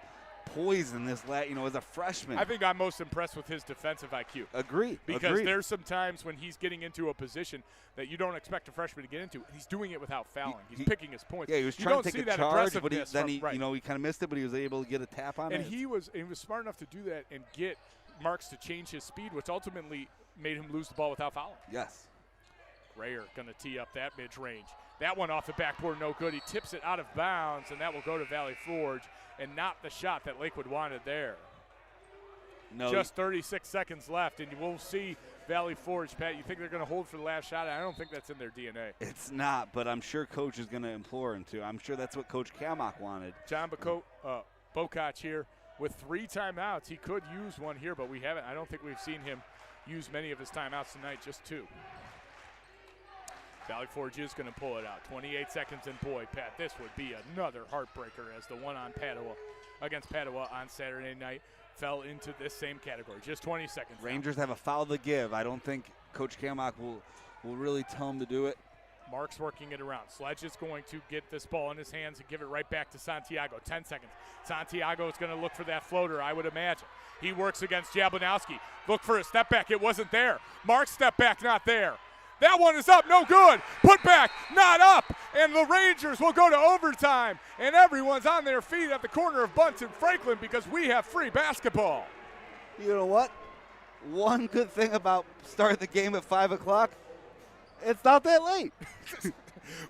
poise in this, as a freshman. I think I'm most impressed with his defensive IQ. Agreed. Because there's some times when he's getting into a position that you don't expect a freshman to get into, and he's doing it without fouling. He's picking his points. Yeah, he was you trying don't to take see a that charge, but aggressiveness he kind of missed it, but he was able to get a tap on it. And he was smart enough to do that and get Marks to change his speed, which ultimately made him lose the ball without fouling. Yes. Grayer going to tee up that mid-range. That one off the backboard, no good. He tips it out of bounds, and that will go to Valley Forge, and not the shot that Lakewood wanted there. No. Just 36 seconds left, and we'll see Valley Forge. Pat, you think they're going to hold for the last shot? I don't think that's in their DNA. It's not, but I'm sure Coach is going to implore him to. I'm sure that's what Coach Kamach wanted. John Bokach here with 3 timeouts. He could use one here, but we haven't. I don't think we've seen him use many of his timeouts tonight, just 2. Valley Forge is going to pull it out. 28 seconds, and boy, Pat, this would be another heartbreaker as the one on Padua against Padua on Saturday night fell into this same category. Just 20 seconds. Rangers have a foul to give. I don't think Coach Kamach will really tell him to do it. Mark's working it around. Sledge is going to get this ball in his hands and give it right back to Santiago. 10 seconds. Santiago is going to look for that floater, I would imagine. He works against Jablonowski. Look for a step back. It wasn't there. Mark's step back, not there. That one is up, no good. Put back, not up. And the Rangers will go to overtime. And everyone's on their feet at the corner of Bunts and Franklin because we have free basketball. You know what? One good thing about starting the game at 5 o'clock, it's not that late.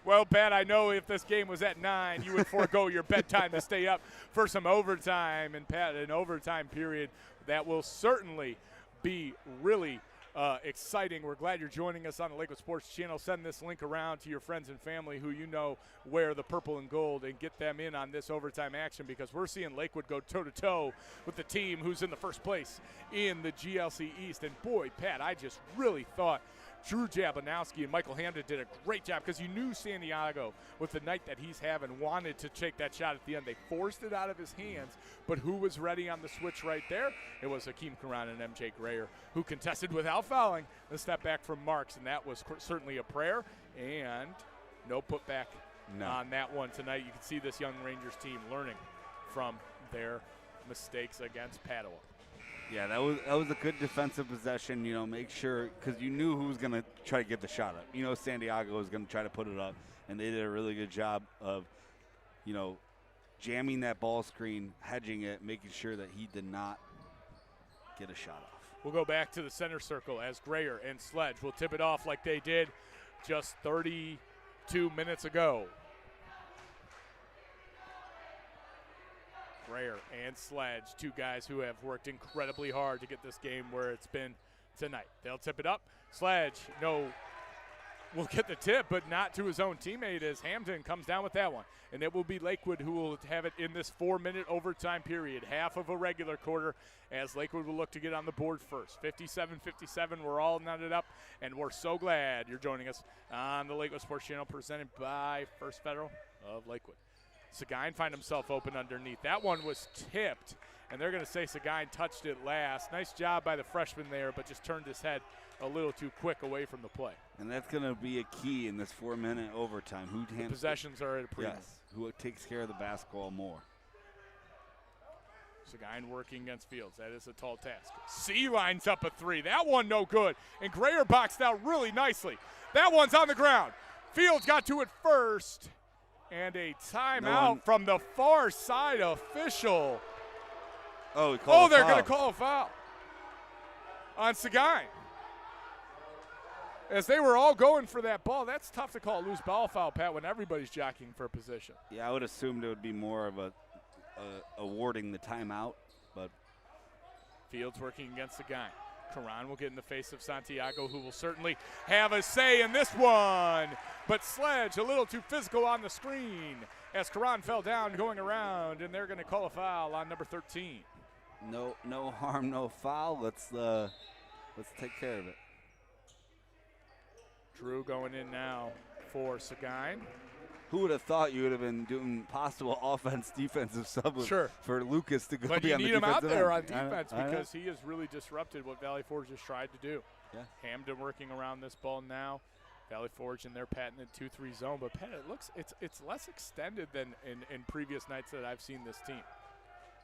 Well, Pat, I know if this game was at 9, you would forego your bedtime to stay up for some overtime. And, Pat, an overtime period that will certainly be really exciting. We're glad you're joining us on the Lakewood Sports Channel. Send this link around to your friends and family who you know wear the purple and gold and get them in on this overtime action because we're seeing Lakewood go toe-to-toe with the team who's in the first place in the GLC East. And, boy, Pat, I just really thought Drew Jablonowski and Michael Hamden did a great job because you knew Santiago, with the night that he's having, wanted to take that shot at the end. They forced it out of his hands, but who was ready on the switch right there? It was Hakeem Karan and MJ Grayer, who contested without fouling the step back from Marks, and that was certainly a prayer, and no putback on that one tonight. You can see this young Rangers team learning from their mistakes against Padua. Yeah, that was a good defensive possession. Make sure, because you knew who was going to try to get the shot up. Santiago was going to try to put it up, and they did a really good job of, jamming that ball screen, hedging it, making sure that he did not get a shot off. We'll go back to the center circle as Grayer and Sledge will tip it off like they did just 32 minutes ago. Grayer and Sledge, two guys who have worked incredibly hard to get this game where it's been tonight. They'll tip it up. Sledge, will get the tip, but not to his own teammate as Hampton comes down with that one. And it will be Lakewood who will have it in this 4-minute overtime period, half of a regular quarter, as Lakewood will look to get on the board first. 57-57, we're all knotted up, and we're so glad you're joining us on the Lakewood Sports Channel presented by First Federal of Lakewood. Seguin find himself open underneath. That one was tipped, and they're going to say Seguin touched it last. Nice job by the freshman there, but just turned his head a little too quick away from the play. And that's going to be a key in this 4-minute overtime. The possessions are at a premium. Yes, who takes care of the basketball more. Seguin working against Fields. That is a tall task. C lines up a three. That one no good. And Grayer boxed out really nicely. That one's on the ground. Fields got to it first. And a timeout from the far side official. Oh, they're going to call a foul on Seguin. As they were all going for that ball. That's tough to call a loose ball foul, Pat, when everybody's jockeying for a position. Yeah, I would assume it would be more of a awarding the timeout, but Fields working against Seguin. Karan will get in the face of Santiago, who will certainly have a say in this one. But Sledge a little too physical on the screen as Karan fell down going around, and they're going to call a foul on number 13. No harm, no foul. Let's take care of it. Drew going in now for Seguin. Who would have thought you would have been doing possible defensive sub for Lucas to go be on the defensive end? But you need him out there on defense because he has really disrupted what Valley Forge has tried to do. Yeah. Hamden working around this ball now. Valley Forge in their patented 2-3 zone, but Pat, it's less extended than in previous nights that I've seen this team.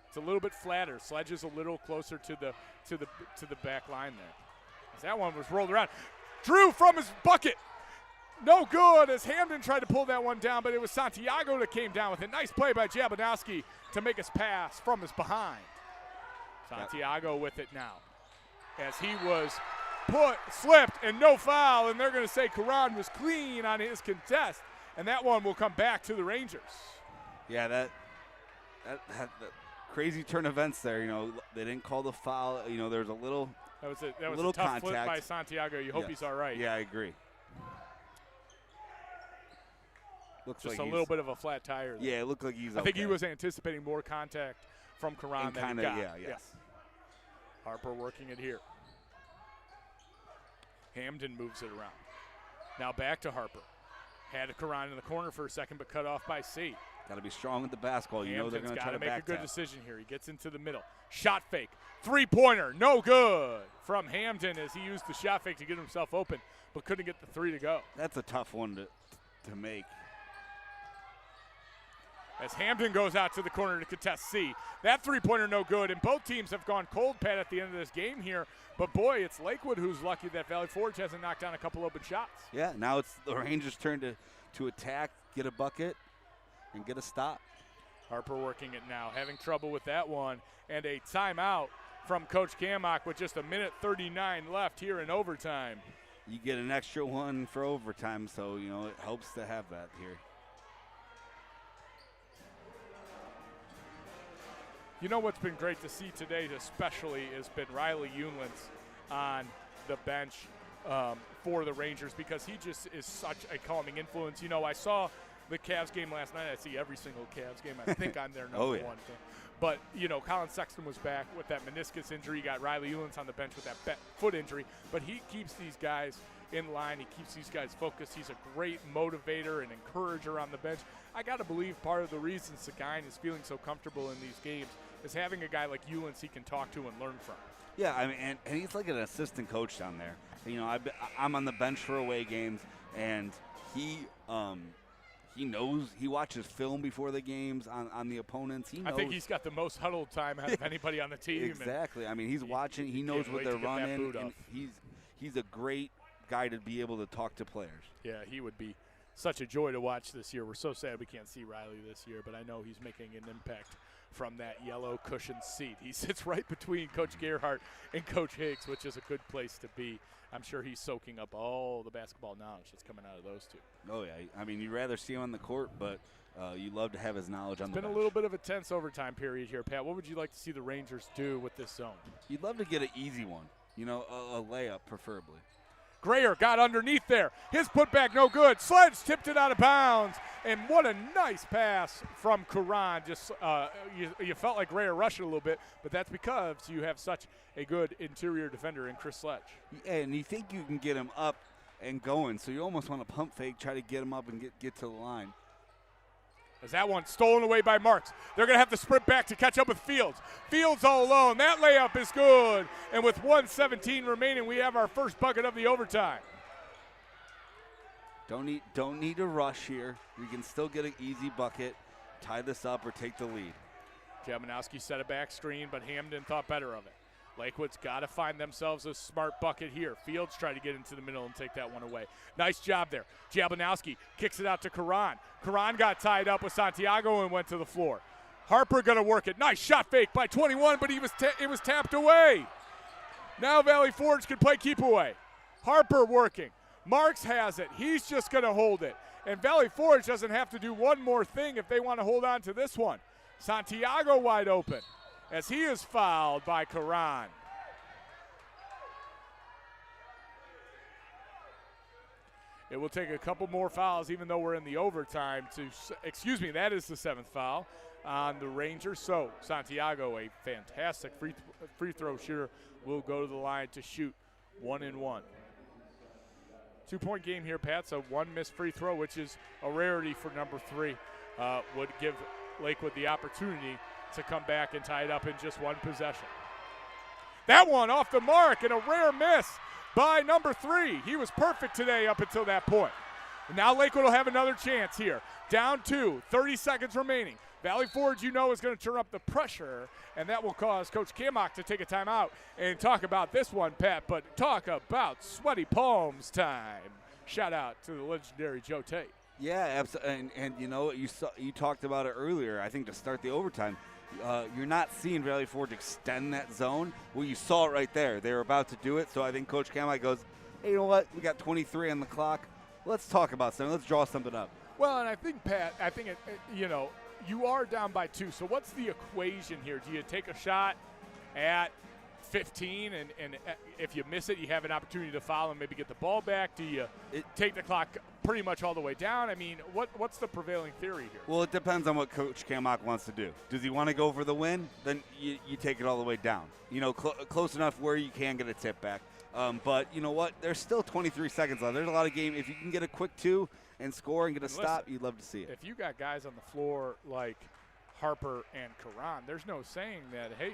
It's a little bit flatter. Sledge is a little closer to the back line there. As that one was rolled around. Drew from his bucket. No good as Hamden tried to pull that one down, but it was Santiago that came down with it. Nice play by Jabonowski to make us pass from his behind. Santiago with it now as he was slipped, and no foul, and they're going to say Karan was clean on his contest, and that one will come back to the Rangers. Yeah, that crazy turn of events there. They didn't call the foul. There's a little that was a little tough contact. flip by Santiago. You hope he's all right. Yeah, I agree. Looks just like a little bit of a flat tire there. Yeah, it looked like he's I think he was anticipating more contact from Karan than he got. Yeah, yes. Harper working it here. Hamden moves it around. Now back to Harper. Had Karan in the corner for a second, but cut off by C. Got to be strong with the basketball. They're going to try to make back a good tap. decision here. He gets into the middle. Shot fake. Three-pointer. No good from Hamden as he used the shot fake to get himself open, but couldn't get the three to go. That's a tough one to make. As Hamden goes out to the corner to contest C. That three-pointer no good, and both teams have gone cold, Pat, at the end of this game here. But, boy, it's Lakewood who's lucky that Valley Forge hasn't knocked down a couple open shots. Yeah, now it's the Rangers' turn to attack, get a bucket, and get a stop. Harper working it now, having trouble with that one. And a timeout from Coach Kamak with just 1:39 left here in overtime. You get an extra one for overtime, so, it helps to have that here. You know what's been great to see today especially has been Riley Unlins on the bench for the Rangers because he just is such a calming influence. I saw the Cavs game last night. I see every single Cavs game. I think I'm their number one fan. But, Colin Sexton was back with that meniscus injury. You got Riley Unlins on the bench with that foot injury. But he keeps these guys in line. He keeps these guys focused. He's a great motivator and encourager on the bench. I got to believe part of the reason Seguin is feeling so comfortable in these games is having a guy like Unlins he can talk to and learn from. Yeah, I mean, and he's like an assistant coach down there. I'm on the bench for away games, and he knows, he watches film before the games on the opponents. He knows. I think he's got the most huddle time out of anybody on the team. Exactly. I mean, he's watching. He knows what they're running. And he's a great guy to be able to talk to players. Yeah, he would be such a joy to watch this year. We're so sad we can't see Riley this year, but I know he's making an impact from that yellow cushioned seat. He sits right between Coach Gerhardt and Coach Higgs, which is a good place to be. I'm sure he's soaking up all the basketball knowledge that's coming out of those two. Oh, yeah. I mean, you'd rather see him on the court, but you love to have his knowledge on the bench. It's been a little bit of a tense overtime period here, Pat. What would you like to see the Rangers do with this zone? You'd love to get an easy one, a layup preferably. Grayer got underneath there. His putback no good. Sledge tipped it out of bounds. And what a nice pass from Karan. Just you felt like Grayer rushed it a little bit, but that's because you have such a good interior defender in Chris Sledge. Yeah, and you think you can get him up and going, so you almost want to pump fake, try to get him up and get to the line. As that one stolen away by Marks. They're going to have to sprint back to catch up with Fields. Fields all alone. That layup is good. And with 1:17 remaining, we have our first bucket of the overtime. Don't need to rush here. We can still get an easy bucket, tie this up, or take the lead. Jablonowski set a back screen, but Hamden thought better of it. Lakewood's got to find themselves a smart bucket here. Fields tried to get into the middle and take that one away. Nice job there. Jablonowski kicks it out to Karan. Karan got tied up with Santiago and went to the floor. Harper going to work it. Nice shot fake by 21, but it was tapped away. Now Valley Forge can play keep away. Harper working. Marks has it. He's just going to hold it. And Valley Forge doesn't have to do one more thing if they want to hold on to this one. Santiago wide open as he is fouled by Karan. It will take a couple more fouls even though we're in the overtime that is the 7th foul on the Rangers. So Santiago, a fantastic free throw shooter, will go to the line to shoot 1 and 1. 2-point game here, Pat, so one missed free throw, which is a rarity for number 3, would give Lakewood the opportunity to come back and tie it up in just one possession. That one off the mark and a rare miss by number 3. He was perfect today up until that point. And now Lakewood will have another chance here. Down 2, 30 seconds remaining. Valley Forge, is going to turn up the pressure, and that will cause Coach Kammock to take a timeout and talk about this one, Pat, but talk about sweaty palms time. Shout out to the legendary Joe Tate. Yeah, absolutely. And you talked about it earlier, I think, to start the overtime. You're not seeing Valley Forge extend that zone. Well, you saw it right there. They were about to do it, so I think Coach Kammock goes, hey, you know what? We got 23 on the clock. Let's talk about something. Let's draw something up. Well, and I think, Pat, you are down by 2. So what's the equation here? Do you take a shot at 15 and if you miss it, you have an opportunity to foul and maybe get the ball back? Do you take the clock pretty much all the way down? I mean, what's the prevailing theory here? Well, it depends on what Coach Kammock wants to do. Does he want to go for the win? Then you take it all the way down. Close enough where you can get a tip back. But you know what? There's still 23 seconds left. There's a lot of game. If you can get a quick 2 and score and get a stop, you'd love to see it. If you got guys on the floor like Harper and Karan, there's no saying that, hey,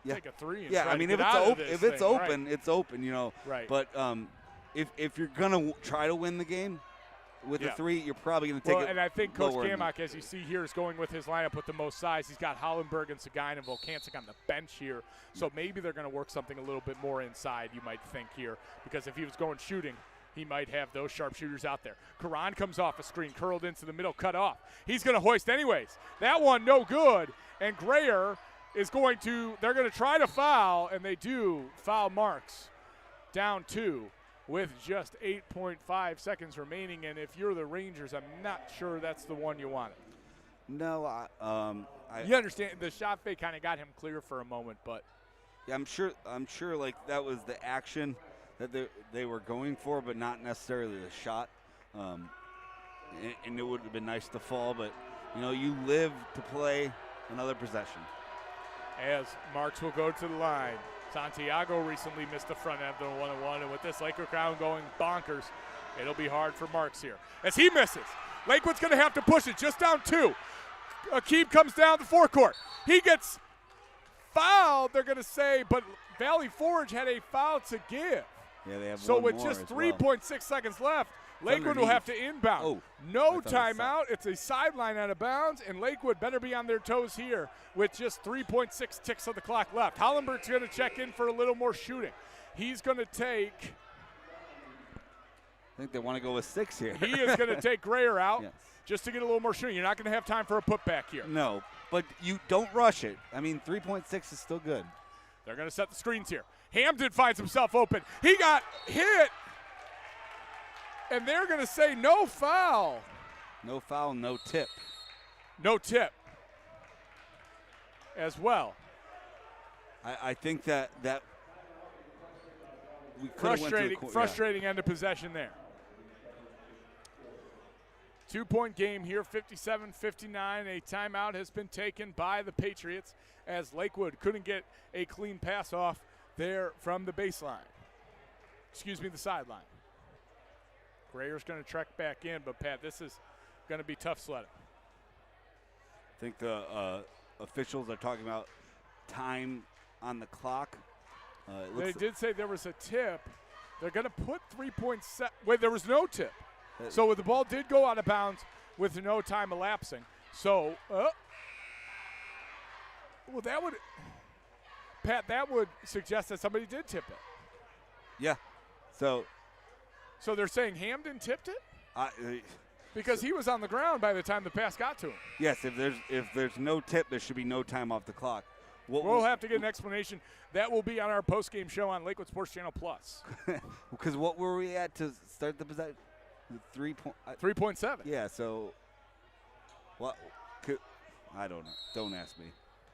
take a 3 and try to get out of this if it's thing, open, right? it's open, Right. But if you're going to try to win the game with a 3, you're probably going to take it. And I think Coach lower. Kammock, as you see here, is going with his lineup with the most size. He's got Hollenberg and Seguin and Volkancic on the bench here. So maybe they're going to work something a little bit more inside, you might think here, because if he was going shooting, he might have those sharpshooters out there. Karan comes off a screen, curled into the middle, cut off. He's going to hoist anyways. That one no good, and Grayer is they're going to try to foul, and they do foul Marks. Down 2 with just 8.5 seconds remaining, and if you're the Rangers, I'm not sure that's the one you wanted. No, you understand, the shot fake kind of got him clear for a moment, but. Yeah, I'm sure like that was the action that they were going for, but not necessarily the shot. And it would have been nice to fall, but, you live to play another possession. As Marks will go to the line. Santiago recently missed the front end of the 1-on-1, and with this Lakewood crowd going bonkers, it'll be hard for Marks here. As he misses, Lakewood's going to have to push it, just down 2. Akeem comes down the forecourt. He gets fouled, they're going to say, but Valley Forge had a foul to give. Yeah, they have so one with more just as well. 3.6 seconds left, Lakewood will have to inbound. Oh, no timeout. It's a sideline out of bounds, and Lakewood better be on their toes here with just 3.6 ticks of the clock left. Hollenberg's going to check in for a little more shooting. He's going to take I think they want to go with 6 here. He is going to take Grayer out Yes. just to get a little more shooting. You're not going to have time for a putback here. No, but you don't rush it. I mean, 3.6 is still good. They're going to set the screens here. Hampton finds himself open. He got hit, and they're going to say no foul. No foul, no tip. No tip as well. I think that we could have went to the Frustrating end of possession there. 2-point game here, 57-59. A timeout has been taken by the Patriots as Lakewood couldn't get a clean pass off there from the baseline. Excuse me, the sideline. Grayer's going to trek back in, but Pat, this is going to be tough sledding. I think the officials are talking about time on the clock. They did say there was a tip. They're going to put 3.7. Wait, there was no tip. So the ball did go out of bounds with no time elapsing. So, well, that would, Pat, that would suggest that somebody did tip it. Yeah. So they're saying Hampton tipped it? Because he was on the ground by the time the pass got to him. Yes, if there's no tip, there should be no time off the clock. We'll have to get an explanation. That will be on our post-game show on Lakewood Sports Channel Plus. Because what were we at to start the possession? 3.7. Yeah, so what? I don't know. Don't ask me.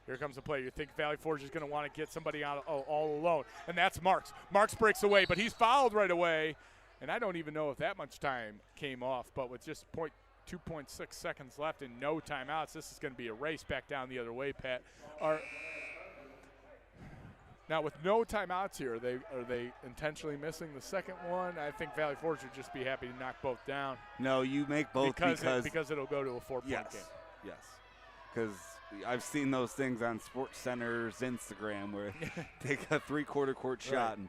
Here comes the play. You think Valley Forge is going to want to get somebody out all alone, and that's Marks. Marks breaks away, but he's fouled right away, and I don't even know if that much time came off, but with just 2.6 seconds left and no timeouts, this is going to be a race back down the other way, Pat. Now, with no timeouts here, are they intentionally missing the second one? I think Valley Forge would just be happy to knock both down. No, you make both because it'll go to a 4-point game. Yes, because I've seen those things on Sports Center's Instagram where they got 3/4 court shot. And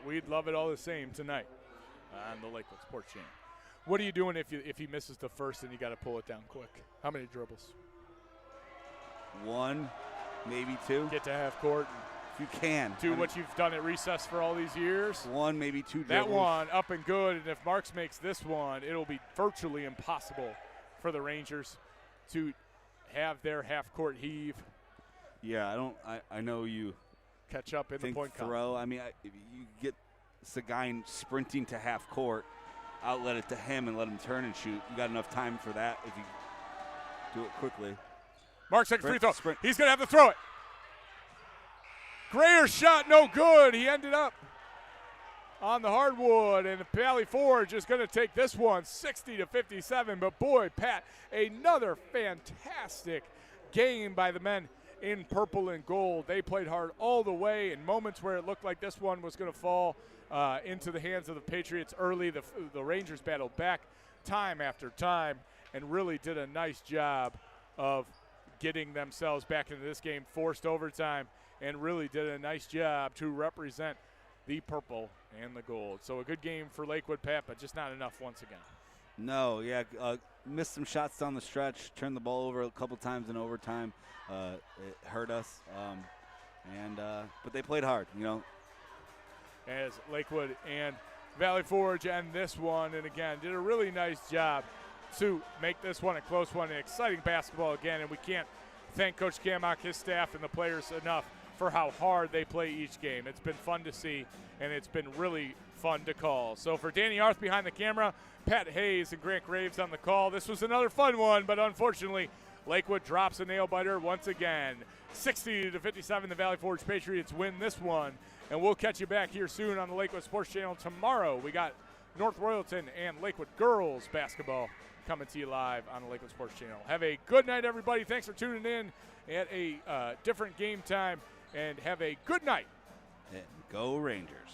we'd love it all the same tonight on the Lakewood Sports Channel. What are you doing if he misses the first and you got to pull it down quick? How many dribbles? 1, maybe 2. Get to half court. If you can. Do what you've done at recess for all these years. 1, maybe 2 dribbles. That one up and good, and if Marks makes this one, it'll be virtually impossible for the Rangers to have their half-court heave. Yeah, I know you catch up in the point throw. I mean, if you get Seguin sprinting to half court, outlet it to him and let him turn and shoot. You got enough time for that if you do it quickly. Marks takes free throw. He's going to have to throw it. Grayer's shot no good. He ended up on the hardwood, and Valley Forge is going to take this one 60-57. But boy, Pat, another fantastic game by the men in purple and gold. They played hard all the way. In moments where it looked like this one was going to fall into the hands of the Patriots early, the Rangers battled back time after time and really did a nice job of getting themselves back into this game, forced overtime, and really did a nice job to represent the purple and the gold. So a good game for Lakewood, Pat, but just not enough once again. No, yeah, missed some shots down the stretch, turned the ball over a couple times in overtime. It hurt us, but they played hard, you know. As Lakewood and Valley Forge end this one, and again, did a really nice job to make this one a close one, and exciting basketball again, and we can't thank Coach Kammock, his staff, and the players enough for how hard they play each game. It's been fun to see, and it's been really fun to call. So for Danny Arth behind the camera, Pat Hayes and Grant Graves on the call, this was another fun one, but unfortunately, Lakewood drops a nail-biter once again. 60-57, the Valley Forge Patriots win this one, and we'll catch you back here soon on the Lakewood Sports Channel tomorrow. We got North Royalton and Lakewood girls basketball coming to you live on the Lakewood Sports Channel. Have a good night, everybody. Thanks for tuning in at a different game time, and have a good night. And go Rangers.